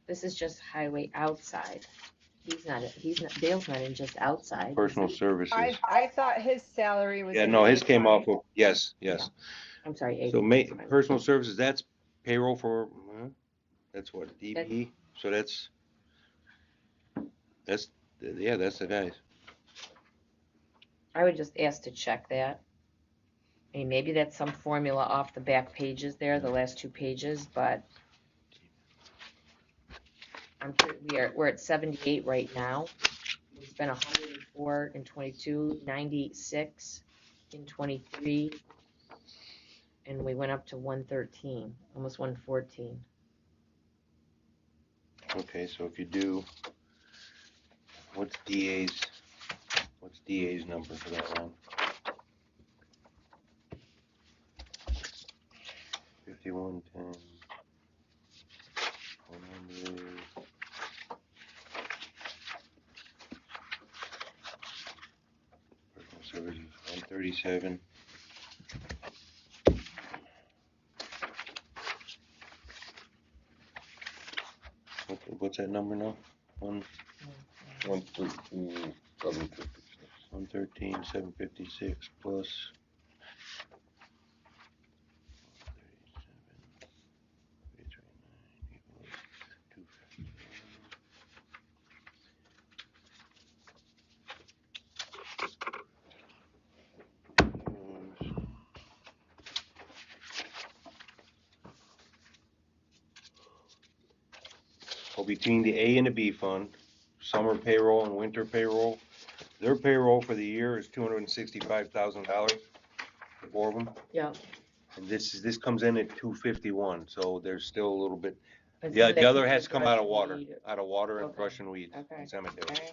This is just highway outside. Dale's not in just outside. Personal services. I thought his salary was. Yeah, in no, the his came fund. off of, yes. I'm sorry, So that's fine. personal services, that's payroll for, that's what, DB? So that's the guys. I would just ask to check that. I mean, maybe that's some formula off the back pages there, the last two pages, but we're at 78 right now. We spent 104 in 22, 96 in 23, and we went up to 113, almost 114. Okay, so if you do, what's DA's number for that line? 5110. 100. Personal services, 137. What's that number now? 113, 756. 113, 756 plus. 251. Well, between the A and the B fund, summer payroll and winter payroll, their payroll for the year is $265,000, the four of them. Yeah. And this comes in at 251, so there's still a little bit. And Yeah, some the that other could be has come out of brush water, weed. and Okay. brush and weeds Okay. and cemetery. Okay.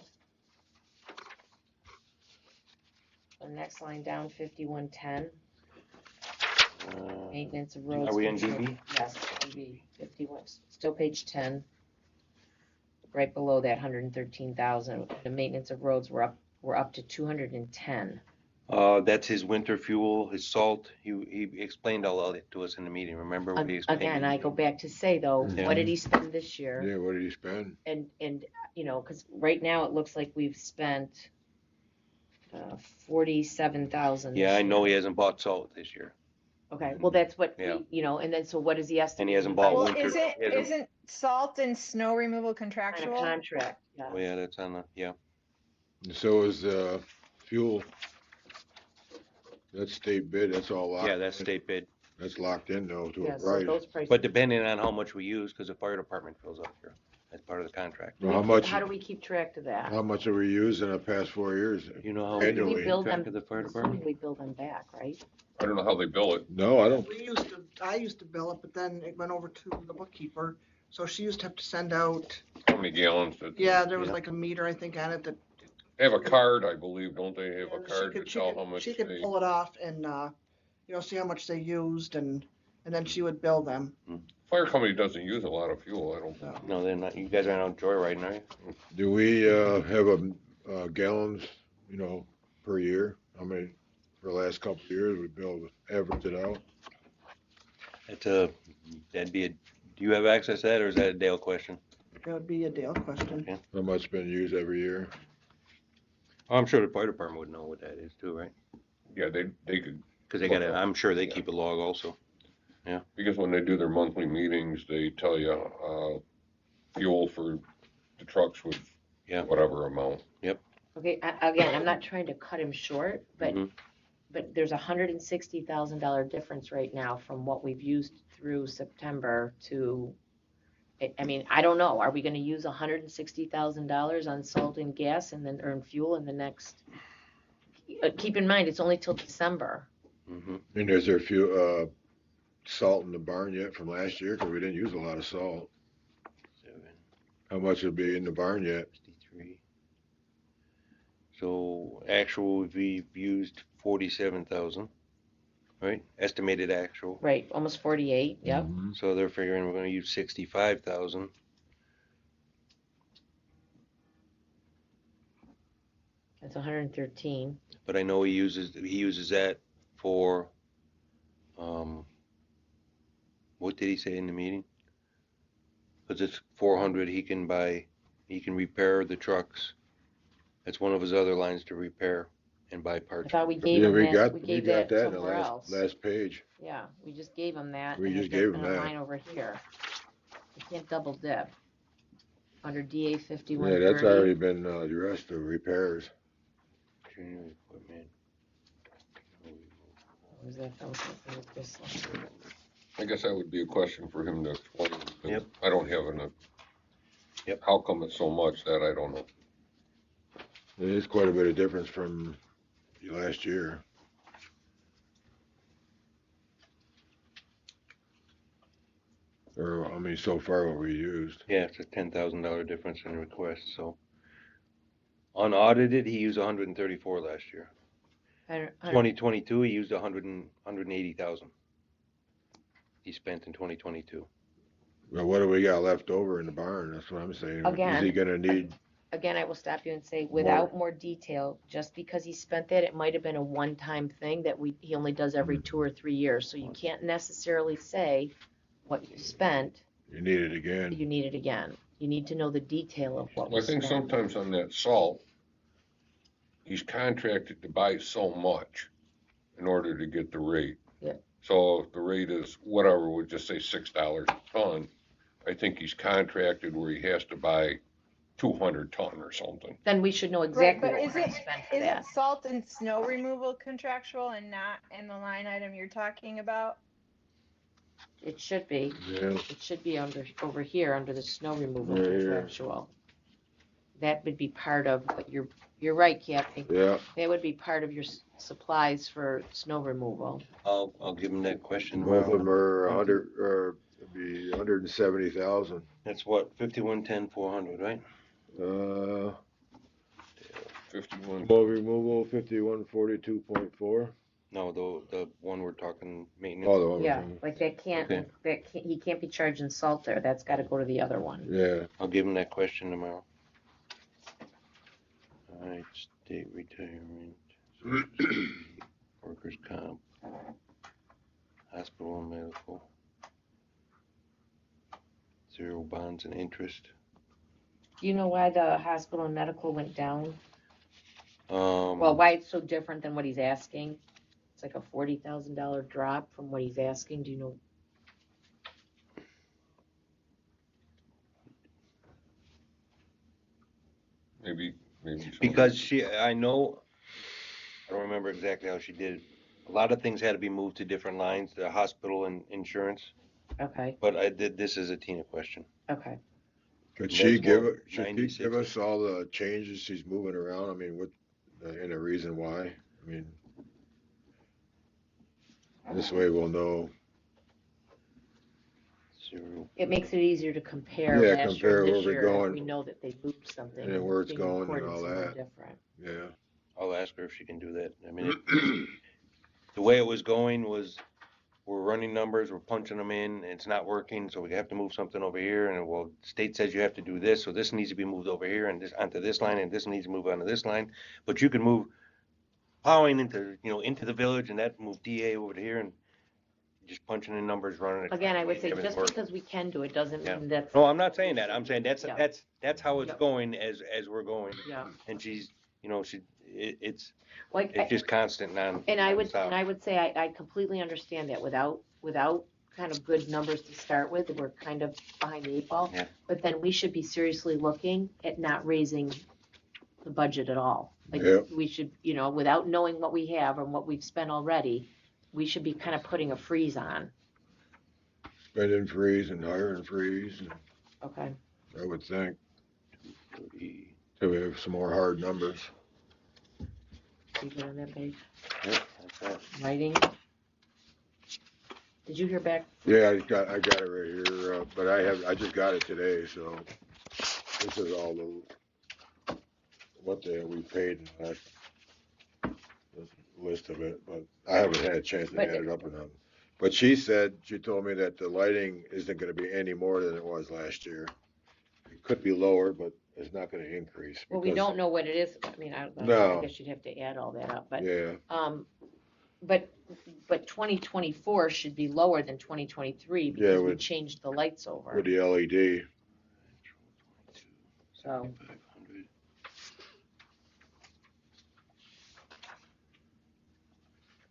The next line down, 5110, maintenance of roads. Are we on control- DB? Yes, DB, 51, still page 10. Right below that 113,000, the maintenance of roads were up to 210. That's his winter fuel, his salt. He explained all of it to us in the meeting. Remember what he explained? Again, I go back to say though, Yeah. what did he spend this year? Yeah, what did he spend? And you know, because right now it looks like we've spent 47,000. Yeah, I know he hasn't bought salt this year, Okay, well that's what Yeah. you know, and then so what is the estimate? and he hasn't bought Well, winter. isn't salt and snow removal Kind contractual? of contract. Yeah. Oh yeah, that's on the And so is, fuel. That's state bid, that's all locked. yeah, that's state bid. That's locked in though to Yeah, a so price. those prices. But depending on how much we use, because the fire department fills up here, that's part of the contract. Well, how much, How do we keep track of that? how much have we used in the past 4 years? You know how Do Annually. we bill them? track of the fire I'm department? assuming we bill them back, right? I don't know how they bill it. No, I don't. I used to bill it, but then it went over to the bookkeeper, so she used to have to send out, How many gallons? yeah, there was Yeah. like a meter, I think, on it that. They have a card, I believe, don't they have a and card to tell how much She could they, pull it off and, see how much they used and then she would bill them. fire company doesn't use a lot of fuel, I don't. No, they're not. You guys aren't out joyriding, are you? Do we, have a, gallons, per year? How many, for the last couple of years, we average it out? That'd be a. Do you have access to that, or is that a Dale question? That would be a Dale question. Okay. How much been used every year? I'm sure the fire department would know what that is too, right? Yeah, they could, Because they got to. I'm sure they keep a log also. because when they do their monthly meetings, they tell you, fuel for the trucks with Yeah. whatever amount. Okay, again, I'm not trying to cut him short, but Mhm. there's $160,000 difference right now from what we've used through September to, I mean, I don't know, are we gonna use $160,000 on salt and gas and then earn fuel in the next? Keep in mind, it's only till December. Mm-hmm. And is there a few, salt in the barn yet from last year? Cause we didn't use a lot of salt. 7, How much will be in the barn yet? 63. So actual, we've used 47,000, right? Estimated actual. Right, almost 48, yep. Mhm. So they're figuring we're going to use 65,000. That's 113. But I know he uses that for, what did he say in the meeting? Because it's 400, he can repair the trucks. That's one of his other lines to repair and buy I parts. thought we gave Yeah, him we that, got, we we gave got that that in the somewhere else. last page. Yeah, we just gave him that. We and just there's gave him been a that. line over here. You can't double dip. Under DA Yeah, 5130. that's already been, addressed, the repairs. Machinery, equipment. Where's that from? This one. I guess that would be a question for him to explain. because Yep. I don't have enough. Yep. How come it's so much that I don't know. It is quite a bit of difference from last year. Or, I mean, so far what we used. Yeah, it's a $10,000 difference in request, so. Unaudited, he used 134 last year. 2022, he used 180,000. He spent in 2022. Well, what do we got left over in the barn? That's what I'm saying. Is Again, he gonna need, Again, I will stop you and say, without more detail, just because he spent that, it might have been a one-time thing that he only does every 2 or 3 years. So you can't necessarily say what you spent, you need it again? you need it again. You need to know the detail of what Well, I was think spent. sometimes on that salt, he's contracted to buy so much in order to get the rate. Yeah. So if the rate is whatever, we'll just say $6 a ton, I think he's contracted where he has to buy 200 ton or something. Then we should know Right, exactly but what is we're gonna it, spend for is that. it salt and snow removal contractual and not in the line item you're talking about? It should be. Yeah. It should be over here, under the snow removal Yeah, yeah. contractual. That would be part of, but you're right, Kathy. Yeah, That would be part of your supplies for snow removal. I'll give him that question both of tomorrow. them are 100, or it'd be 170,000. That's what, 5110-400, right? 51. Snow removal, 5142.4. No, the one we're talking maintenance. Oh, the one. Yeah, like Okay. he can't be charging salt there. That's gotta go to the other one. Yeah, I'll give him that question tomorrow. All right, state retirement, workers' comp, hospital and medical, zero bonds and interest. Do you know why the hospital and medical went down? Um, Well, why it's so different than what he's asking? It's like a $40,000 drop from what he's asking. Do you know? Maybe. because I know, I don't remember exactly how she did it. A lot of things had to be moved to different lines, the hospital and insurance, Okay, but this is a Tina question. okay. could she give, Multiple should she 96. give us all the changes she's moving around? I mean, what, and a reason why? I mean, this way we'll know. Zero. It makes it easier to compare Yeah, last compare year and where this we're year if going. we know that they moved something. And where it's being going and recorded all somewhere that. different. Yeah. I'll ask her if she can do that. I mean, the way it was going was, we're running numbers, we're punching them in, and it's not working, so we have to move something over here, and well, state says you have to do this, so this needs to be moved over here, and this onto this line, and this needs to move onto this line, but you can move plowing into the village, and that move DA over to here, and just punching in numbers, running it. Again, I would say everything just works. because we can do it doesn't Yeah. mean that's. No, I'm not saying that, I'm saying that's, Yeah. that's how it's Yeah. going as we're going, Yeah. and she's, it's Like, just constant non. and I nonstop. would say I completely understand that without kind of good numbers to start with, we're kind of behind the eight ball. Yeah. But then we should be seriously looking at not raising the budget at all. Like, Yeah. we should, without knowing what we have and what we've spent already, we should be kind of putting a freeze on. Spending freeze and hiring freeze, and Okay. I would think, 30. till we have some more hard numbers. You good on that page? Yep, that's that. Writing. Did you hear back? Yeah, I got it right here, but I just got it today, so this is all what we paid in that list of it, but I haven't had a chance to But add it up or nothing. But she told me that the lighting isn't gonna be any more than it was last year. It could be lower, but it's not gonna increase. Well, we because- don't know what it is. I mean, I No. guess you'd have to add all that up, but. Yeah, But 2024 should be lower than 2023 Yeah, because we with- changed the lights over. with the LED. So, 500.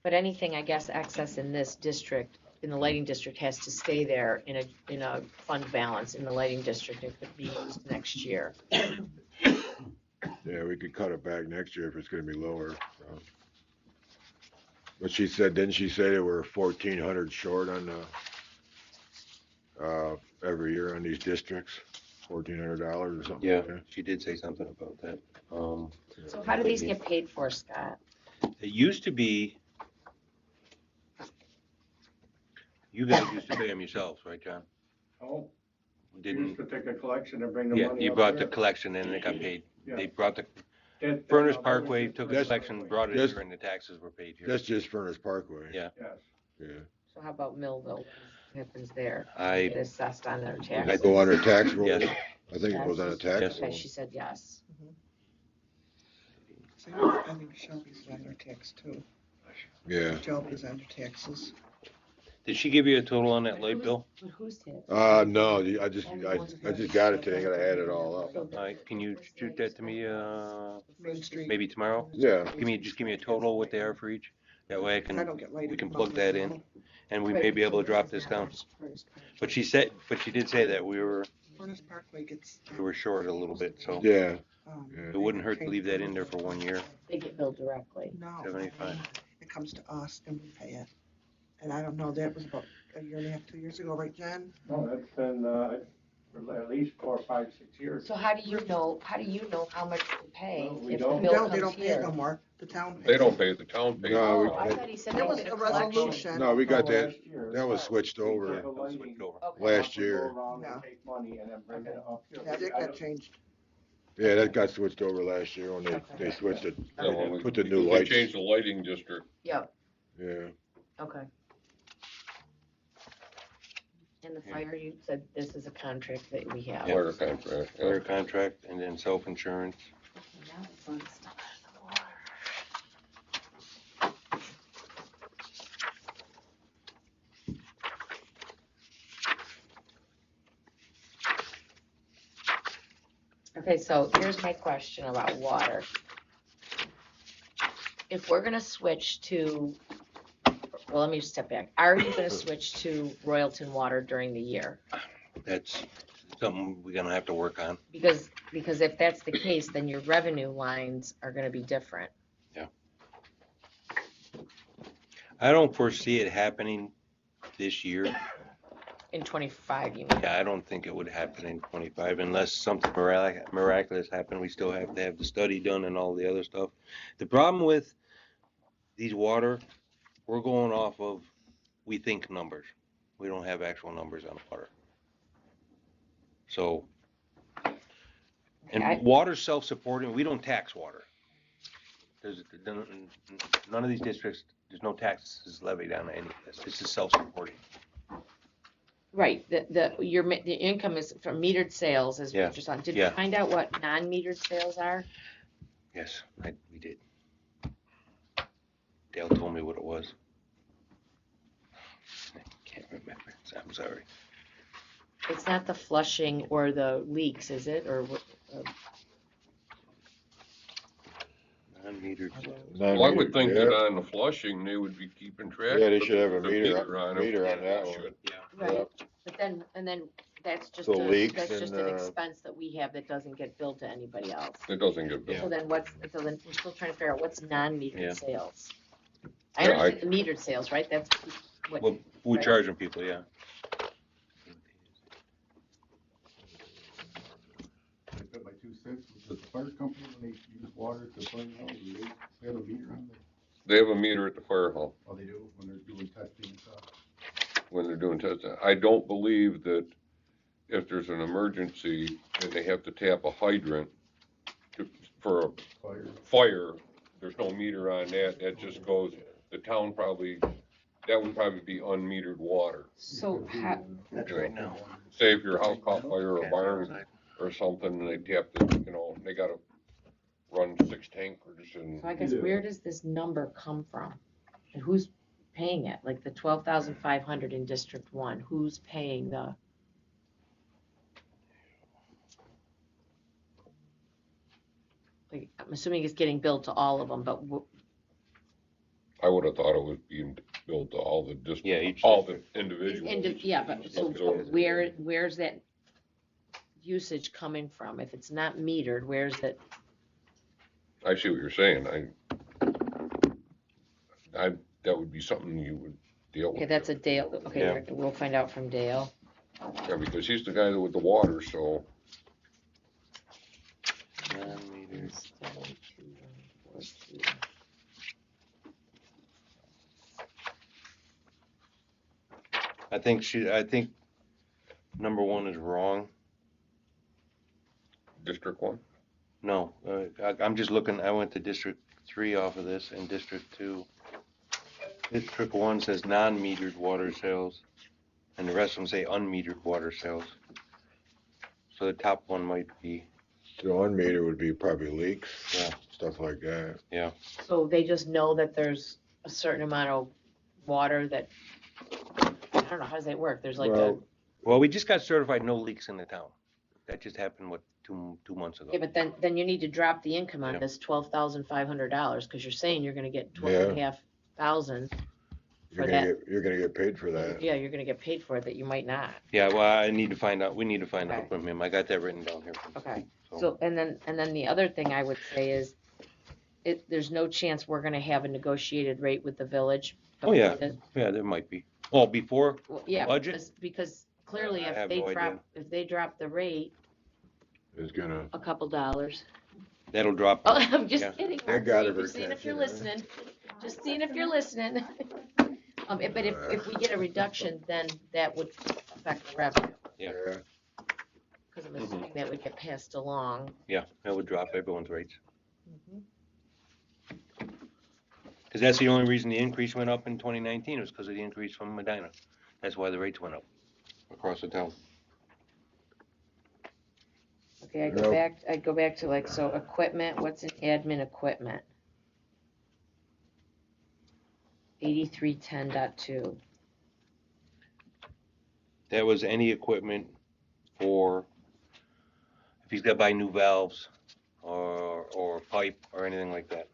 but anything, I guess, excess in this district, in the lighting district, has to stay there in a fund balance in the lighting district. It could be used next year. Yeah, we could cut it back next year if it's gonna be lower, so. But she said, didn't she say they were 1,400 short on every year on these districts? $1,400 or something Yeah, like that? she did say something about that. So how do these get paid for, Scott? It used to be, you guys used to pay them yourselves, right, John? Oh, you Didn't, used to take a collection and bring the yeah, money you up brought the here. collection and it got paid. Yeah. They brought the That- Furnace that was Parkway, just took the Furnace collection, Parkway. brought it Yes. here, and the taxes were paid here. That's just Furnace Parkway. Yeah. Yes. Yeah. So how about Millville? What happens there? I, Get assessed on their I taxes? go under tax roll. Yes. I think it goes on a tax Yes. Okay, roll. she said yes. So I think Shelby's under tax too. Yeah. Shelby's under taxes. Did she give you a total on that light bill? But who's tax? No, I just got it today, I gotta add it all up. Alright, can you shoot that to me, Main Street. maybe tomorrow? Yeah, Just give me a total what they are for each. That way I I can, don't get lighted. we can plug that in and we may be able to drop this down. But she did say that we were Furnace Parkway gets. short a little bit, so yeah. it wouldn't hurt to leave that in there for 1 year, They get billed directly. No. 75. It comes to us and we pay it. And I don't know, that was about a year and a half, 2 years ago, right, Jen? No, that's been, for at least 4, 5, 6 years. So how do you know how much to pay Well, we if the don't. They bill don't comes pay it no here? more. The town pays. They don't pay, the town pays. No, Oh, I thought he said There they was did a collection. resolution. No, we got that, Last year, that was switched they over took a lighting Switched over. Okay. last Go year. around Yeah. and take money and then bring it up here. Yeah, that I got don't- changed. Yeah, that got switched over last year when Okay. they switched it, Yeah, when we- put the new because lights. We changed the lighting district. Yep, Yeah, okay. And the fire, you said this is a contract that we have. Fire contract. yeah. Fire contract and then self-insurance. Now the fun stuff out of the water. Okay, so here's my question about water. If we're gonna switch to, well, let me just step back. Are you gonna switch to Royalton water during the year? That's something we're gonna have to work on. Because if that's the case, then your revenue lines are gonna be different. I don't foresee it happening this year. In 25, you mean? Yeah, I don't think it would happen in 25 unless something miraculous happened. We still have to have the study done and all the other stuff. The problem with these water, we're going off of, we think numbers. We don't have actual numbers on water. So, and I- water's self-supporting. We don't tax water. None of these districts, there's no taxes levied on any of this. This is self-supporting. Right, the income is from metered sales is Yeah, what you're saying. Did you yeah. find out what non-metered sales are? Yes, we did. Dale told me what it was. I can't remember. I'm sorry. It's not the flushing or the leaks, is it? Or what? Non-metered. Well, I would think yeah. that on the flushing, they would be keeping track. Yeah, they of should have a the meter on it. meter on that one. Should. Yeah. Right, but then that's just, The leaks that's just and, an expense that we have that doesn't get billed to anybody else. It doesn't get billed. Yeah. So then we're still trying to figure out what's non-metered Yeah. sales. I Yeah, understand the metered sales, right? That's what, Well, we're Right. charging people, yeah. I put my 2 cents, does the fire company, when they use water to burn out, do they have a meter on there? They have a meter at the fire hall Oh, they do, when they're doing testing and stuff? when they're doing testing. I don't believe that if there's an emergency and they have to tap a hydrant for a Fire, fire, there's no meter on that. That just goes, the town probably, that would probably be unmetered water. so how, That's right now. Say if your house caught fire or a barn or something, and they tap the, they gotta run 6 tankers and so I guess where does this number come from? And who's paying it? Like the 12,500 in District 1, who's paying the? Like, I'm assuming it's getting billed to all of them, but I would have thought it was being billed to all the Yeah, each all the individuals. yeah, but so Absorbed. where's that usage coming from? If it's not metered, where's that? I see what you're saying. That would be something you would deal Okay, with. that's a Dale, okay, Yeah. we'll find out from Dale. Yeah, because he's the guy with the water, so Non-metered. I think number 1 is wrong. District 1. No, I'm just looking, I went to District 3 off of this and District 2. District 1 says non-metered water sales and the rest of them say unmetered water sales. So the top one might be, The one meter would be probably leaks, Yeah. stuff like that. So they just know that there's a certain amount of water that I don't know, how does that work? There's like a, Well, Well, we just got certified no leaks in the town. That just happened, what, two months ago? yeah, but then you need to drop the income on Yeah. this $12,500, because you're saying you're gonna get 12,500 for that. you're gonna get paid for that. Yeah, you're gonna get paid for it that you might not. Yeah, well, I need to find out, we need to find Okay. out from him. I got that written down here. Okay, so, and then the other thing I would say is, there's no chance we're gonna have a negotiated rate with the village. Oh, yeah. Yeah, there might be. Well, before, Well, yeah, budget? because clearly I if have they no idea. drop the rate It's gonna, a couple dollars. that'll drop. Oh, I'm just Yeah. kidding. They got it, Just seeing if you're retention, listening. Just seeing if you're listening. But if we get a reduction, then that would affect the revenue, Yeah. yeah, because I'm assuming that would get passed along. Yeah, that would drop everyone's rates. Mhm. Because that's the only reason the increase went up in 2019 was because of the increase from Medina. That's why the rates went up across the town. Okay, Yep. I go back to like, so equipment, what's in admin equipment? 8310.2. That was any equipment for, if he's got to buy new valves or pipe or anything like that.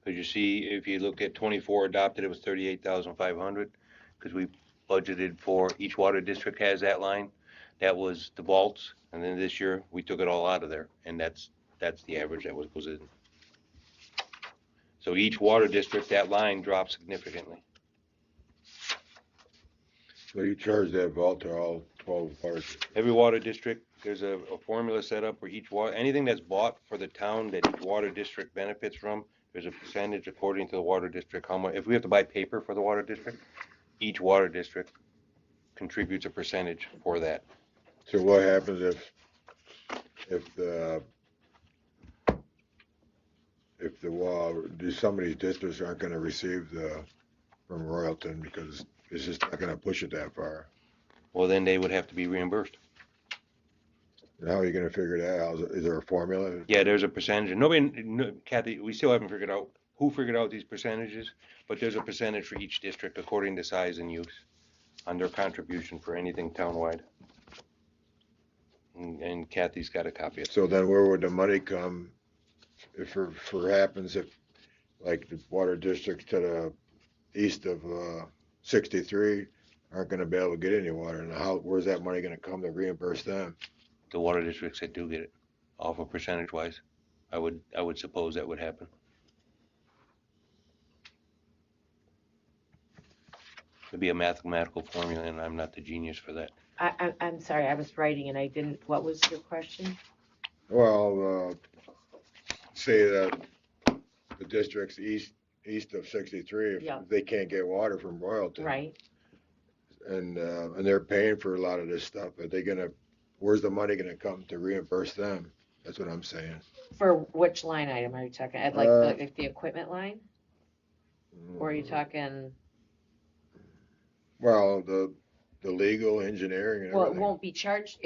Because you see, if you look at 24 adopted, it was 38,500, because we budgeted for, each water district has that line. That was the vaults, and then this year, we took it all out of there, and that's the average that was in. So each water district, that line dropped significantly. so you charge that vault to all 12 parts. Every water district, there's a formula set up for each water, anything that's bought for the town that each water district benefits from, there's a percentage according to the water district, how much, if we have to buy paper for the water district, each water district contributes a percentage for that. So what happens if some of these districts aren't gonna receive from Royalton because it's just not gonna push it that far? Well, then they would have to be reimbursed. And how are you gonna figure that out? Is there a formula? Yeah, there's a percentage, and Kathy, we still haven't figured out who figured out these percentages, but there's a percentage for each district according to size and use on their contribution for anything townwide. And Kathy's got a copy of it. So then where would the money come if happens if like the water districts to the east of 63 aren't gonna be able to get any water, and where's that money gonna come to reimburse them? The water districts that do get it, off of percentage wise, I would suppose that would happen. It'd be a mathematical formula, and I'm not the genius for that. I'm sorry, I was writing and I didn't, what was your question? Well, say that the districts east of 63, Yeah. if they can't get water from Royalton. Right, And they're paying for a lot of this stuff, where's the money gonna come to reimburse them? That's what I'm saying. for which line item are you talking, at like the equipment line, or are you talking? Well, the legal engineering and Well, it everything. won't be charged,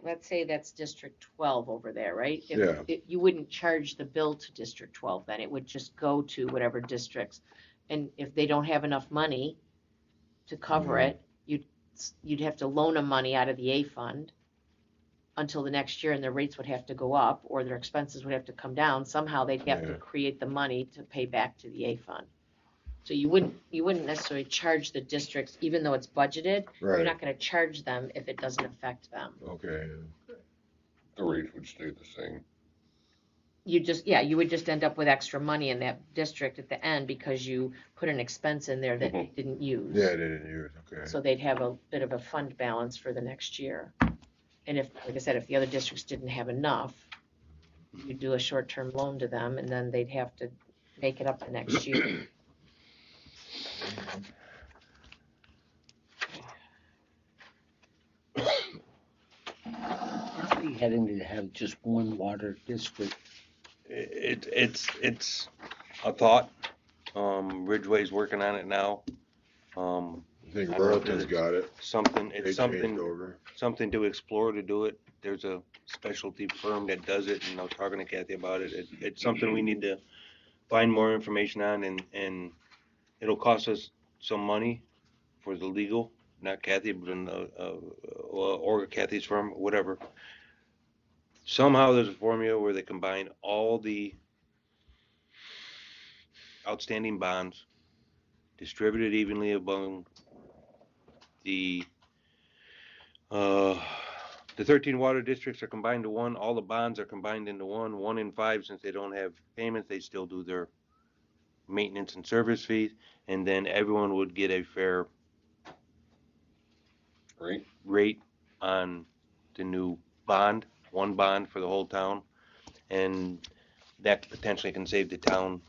let's say that's District 12 over there, right? Yeah. You wouldn't charge the bill to District 12 then, it would just go to whatever districts. And if they don't have enough money to cover Mhm. it, you'd have to loan them money out of the A fund until the next year, and their rates would have to go up, or their expenses would have to come down. Somehow they'd have to Yeah. create the money to pay back to the A fund. So you wouldn't necessarily charge the districts, even though it's budgeted. You're Right, not gonna charge them if it doesn't affect them. okay. The rates would stay the same. You would just end up with extra money in that district at the end because you put an expense in there that they didn't use. Yeah, they didn't use, okay. So they'd have a bit of a fund balance for the next year. And if, like I said, if the other districts didn't have enough, you'd do a short-term loan to them, and then they'd have to make it up the next year. Aren't we heading to have just one water district? It's a thought. Ridgeway's working on it now. I think I don't know if Burlington's it's got it. something, They it's changed something, over. something to explore to do it. There's a specialty firm that does it, and I was talking to Kathy about it. It's something we need to find more information on, and it'll cost us some money for the legal, not Kathy, but or Kathy's firm, whatever. Somehow there's a formula where they combine all the outstanding bonds, distributed evenly among the uh, the 13 water districts are combined to one. All the bonds are combined into one. 1 in 5, since they don't have payments, they still do their maintenance and service fees, and then everyone would get a fair Right? rate on the new bond, one bond for the whole town, and that potentially can save the town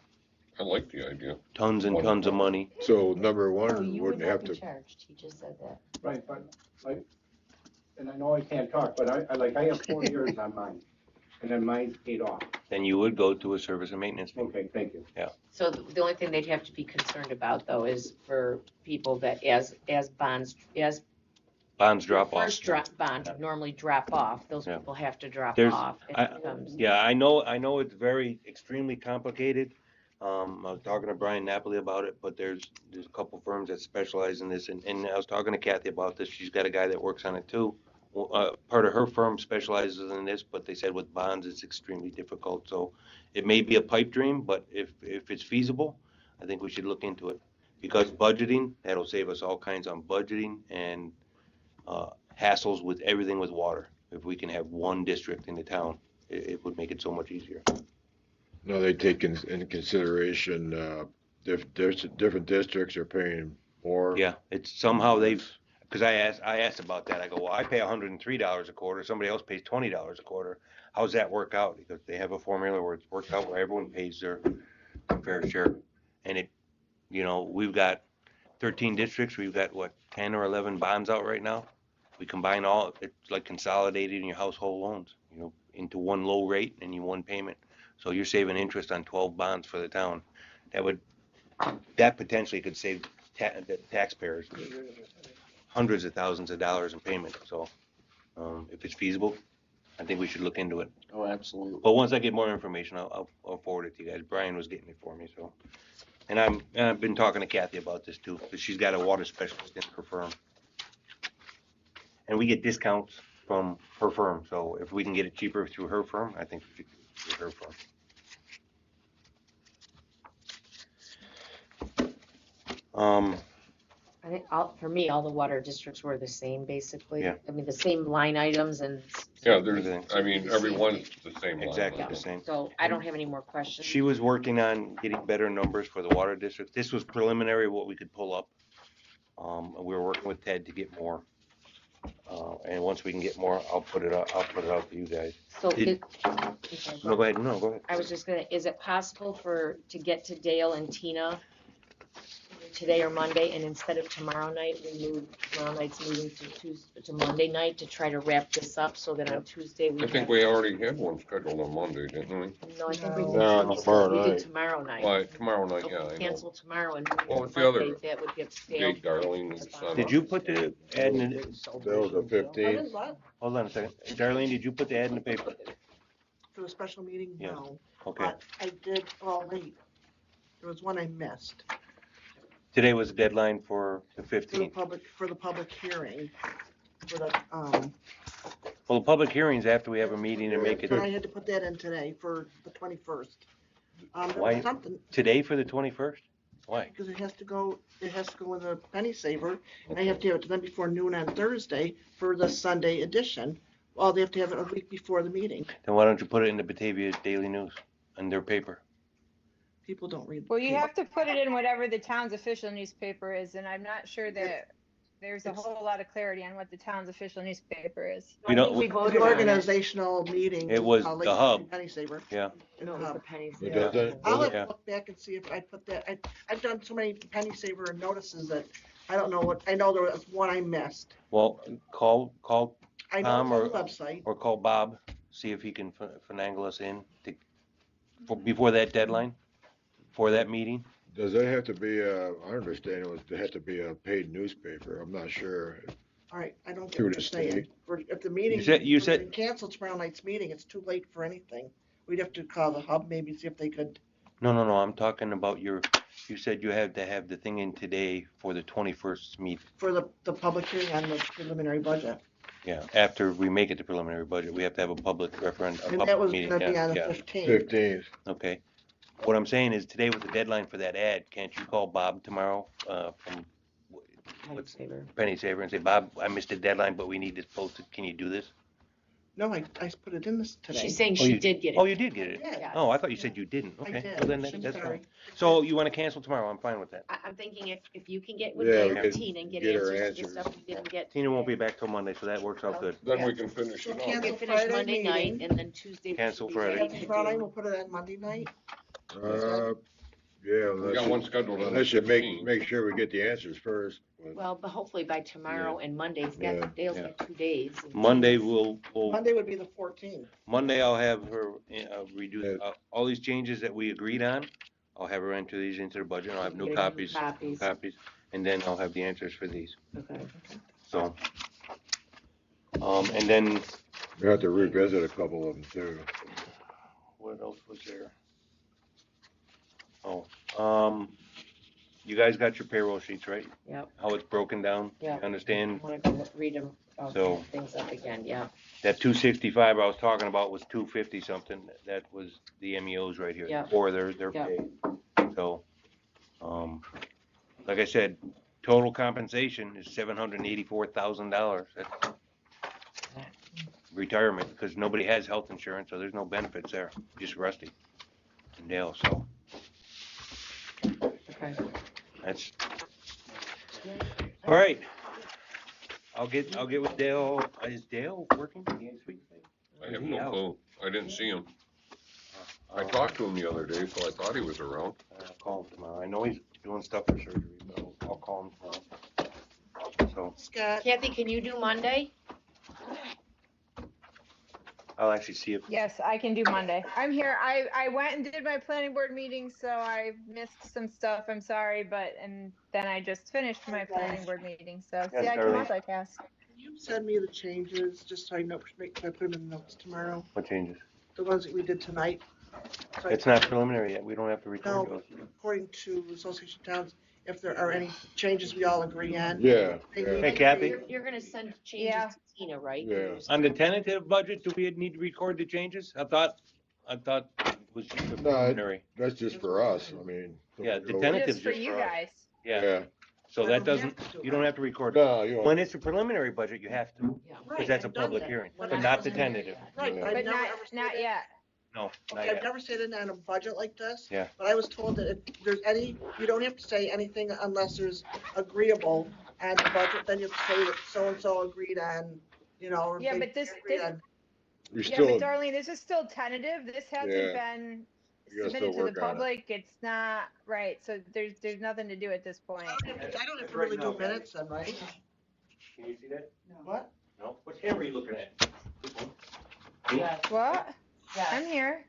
I like the idea. tons and One tons of bond. money. So number No, one Oh, you would wouldn't not have be to, charged, he just said that. Right, but and I know I can't talk, but I have 4 years on mine, and then mine's paid off. Then you would go to a service and maintenance fee. Okay, thank you. So the only thing they'd have to be concerned about though is for people that as bonds, as Bonds drop off. first drop bond normally drop off, those Yeah. people have to drop There's- off. If I- it comes. Yeah, I know it's very extremely complicated. I was talking to Brian Napoli about it, but there's a couple firms that specialize in this, and I was talking to Kathy about this. She's got a guy that works on it too. Part of her firm specializes in this, but they said with bonds, it's extremely difficult. So it may be a pipe dream, but if it's feasible, I think we should look into it. Because budgeting, that'll save us all kinds on budgeting and hassles with everything with water. If we can have one district in the town, it would make it so much easier. no, they take into consideration, different districts are paying more. Yeah, it's somehow because I asked about that. I go, well, I pay $103 a quarter. Somebody else pays $20 a quarter. How's that work out? Because they have a formula where it's worked out where everyone pays their fair share. And we've got 13 districts. We've got 10 or 11 bonds out right now. We combine all, it's like consolidating your household loans, into one low rate and one payment. So you're saving interest on 12 bonds for the town. That potentially could save the taxpayers hundreds of thousands of dollars in payment. So if it's feasible, I think we should look into it. Oh, absolutely. But once I get more information, I'll forward it to you guys. Brian was getting it for me, so. And I've been talking to Kathy about this too, because she's got a water specialist in her firm. And we get discounts from her firm, so if we can get it cheaper through her firm, I think we should do it through her firm. I think for me, all the water districts were the same basically. Yeah. I mean, the same line items and. Yeah, everyone's the same line. Exactly Yeah. the same. So I don't have any more questions. She was working on getting better numbers for the water district. This was preliminary, what we could pull up. And we were working with Ted to get more. And once we can get more, I'll put it out to you guys. So Did- No, go ahead. No, go ahead. I was just is it possible to get to Dale and Tina today or Monday, and instead of tomorrow night, we move tomorrow night's meeting to Monday night to try to wrap this up so that on Tuesday we. I think we already had one scheduled on Monday, didn't we? No, I think we did. No, tomorrow We did night. tomorrow night. Why, tomorrow night, So yeah, if we I know. cancel tomorrow and Well, move what's to the other Monday, that would give Dale. date, Darlene, and son? Did you put the ad in? That was the 15th. Hold on a second. Darlene, did you put the ad in the paper? For the special meeting, Yeah. no. Okay. But I did, wait, there was one I missed, Today was the deadline for the for the 15th. public hearing, for the, Well, the public hearing's after we have a meeting and make it, but I had to put that in today for the 21st. There Why? was something, today for the 21st? Why? because it has to go in the penny saver, and I have to have it done before noon on Thursday for the Sunday edition. Well, they have to have it a week before the meeting. Then why don't you put it in the Batavia Daily News on their paper? People don't read. Well, you have to put it in whatever the town's official newspaper is, and I'm not sure that there's a whole lot of clarity on what the town's official newspaper is. We don't- We voted The on it. organizational meeting. It was like the hub. Penny saver. Yeah. No, it was the pennies. It there. doesn't- I'll have Yeah. to look back and see if I put that, I've done so many penny saver notices that I don't know I know there was one I missed. Well, call I know Tom it's on the website. or call Bob, see if he can finagle us in before that deadline, for that meeting. Does that have to be I understand it was, it had to be a paid newspaper, I'm not sure. All right, I don't get Through what the you're saying. state. If the meeting. you if said- they cancel tomorrow night's meeting, it's too late for anything. We'd have to call the hub, maybe see if they could, No, I'm talking about you said you had to have the thing in today for the 21st meeting. for the public hearing on the preliminary budget. Yeah, after we make it to preliminary budget, we have to have a public referendum, a And that public was meeting. gonna be Yeah, on the yeah. 15th. 15th. Okay. What I'm saying is today was the deadline for that ad. Can't you call Bob tomorrow, from Penny saver. Penny Saver and say, Bob, I missed the deadline, but we need this posted. Can you do this? No, I put it in this today. She's saying Oh, she you- did get it. Oh, you did get it? Yeah. Oh, I thought you said you didn't. I Okay. did. Well, then I'm that's sorry. fine. So you want to cancel tomorrow? I'm fine with that. I'm thinking if you can get with Yeah, Dave we or could Tina and get get our answers to the answers. stuff we didn't get. Tina won't be back till Monday, so that works out good. Then we can finish So it cancel off. We can finish Friday Monday night meeting. and then Tuesday. Cancel we should be Friday. ready And to Friday, do- we'll put it on Monday night. Yeah, We got one scheduled on the let's just 15th. make sure we get the answers first. Well, but hopefully by tomorrow and Monday, he's Yeah. got, Dale's got 2 days. and Monday Tina's- we'll Monday would be the 14th. Monday I'll have her redo Yeah. all these changes that we agreed on. I'll have her enter these into the budget. I'll have new New copies, copies. and then I'll have the answers for these. Okay. So, and then We have to revisit a couple of them too. what else was there? Oh, you guys got your payroll sheets, right? Yep. How it's broken down? Yeah. You understand? I want to read them, So- things up again, yeah. That 265 I was talking about was 250 something. That was the MEOs right here. Yeah. Or their Yeah. pay. So, like I said, total compensation is $784,000. That's retirement, because nobody has health insurance, so there's no benefits there. Just Rusty and Dale, so Okay. that's, all right. I'll get with Dale. Is Dale working next week? I have no clue. I didn't see him. I talked to him the other day, so I thought he was around. I'll call him tomorrow. I know he's doing stuff for surgery, but I'll call him tomorrow. So Scott, Kathy, can you do Monday? I'll actually see if, Yes, I can do Monday. I'm here. I went and did my planning board meeting, so I missed some stuff. I'm sorry, and then I just finished my planning board meeting, so see, I can Darlene. multitask. can you send me the changes, just so I know, I put them in the notes tomorrow, what changes? the ones that we did tonight? So I- It's not preliminary yet. We don't have to record No. those. According to the Association of Towns, if there are any changes we all agree on. Yeah, they yeah. need Hey, to Kathy? be- You're gonna send Yeah. changes to Tina, right? Yeah. On the tentative budget, do we need to record the changes? I thought it was just a No, preliminary. That's just for us, I mean. Yeah, the No, tenant- Just for just you for us. guys. Yeah, Yeah, so I that don't have doesn't, to do you don't it. have to record it. no, you don't. When it's a preliminary budget, you have to, Right, because that's a I've done public that. hearing, When but I not the wasn't here tentative. yet. Right, Yeah. I've But never not, ever not stated- yet. No, not Okay, I've yet. never stated on a budget like this. Yeah. But I was told that if there's any, you don't have to say anything unless there's agreeable on the budget, then you have to say that so-and-so agreed on, or Yeah, they but this- agreed this- on. You Yeah, still, but Darlene, this is still tentative. This hasn't Yeah. been You gotta submitted still to the work on it. public. It's not, right, so there's nothing to do at this point. I don't have to Right really now, do minutes then, right? Can you see that? What? No? What camera are you looking at? Yes. What? Yes. I'm here.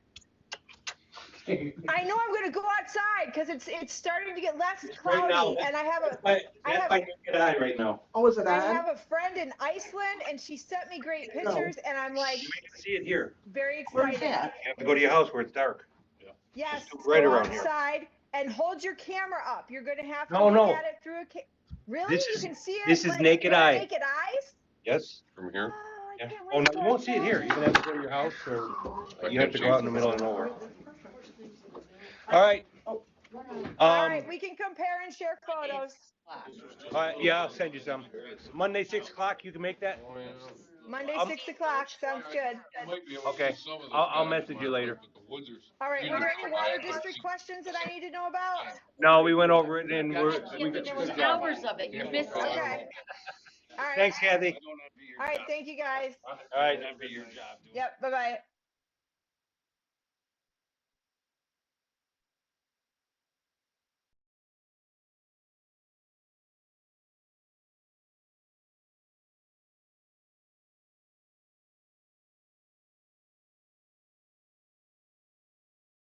I know I'm gonna go outside because it's starting to get less Right now. cloudy, and I have a That's have- my naked eye right now. Oh, is it I on? have a friend in Iceland, and she sent me great There you go. pictures, and I'm like You can see it here. very Where's excited. that? You have to go to your house where it's dark. Yes, Just right go around here. outside and hold your camera up. You're gonna have to No, look no. at it through a really. This You is- can see it. this is like, naked with eye. Naked eyes. Yes? From here? Oh, I Yeah. can't Oh, wait no, till you won't it's see it here. done. You're gonna have to go to your house, or you have to go out in the middle of nowhere. All All right. All Um, right, we can compare and share photos. all right, yeah, I'll send you some. Monday, 6 o'clock, you can make that? Oh, yeah. Monday, Um, 6 o'clock. Sounds good. I might be able to Okay. see some of this I'll back message you later. but the woods are- All right. You Are there just- any water district questions that I need to know about? No, we went over it and we're, Yeah, but there was hours of it, you missed it. Okay. All right. thanks, Kathy. All right. Thank you, guys. All right. Yep. Bye bye.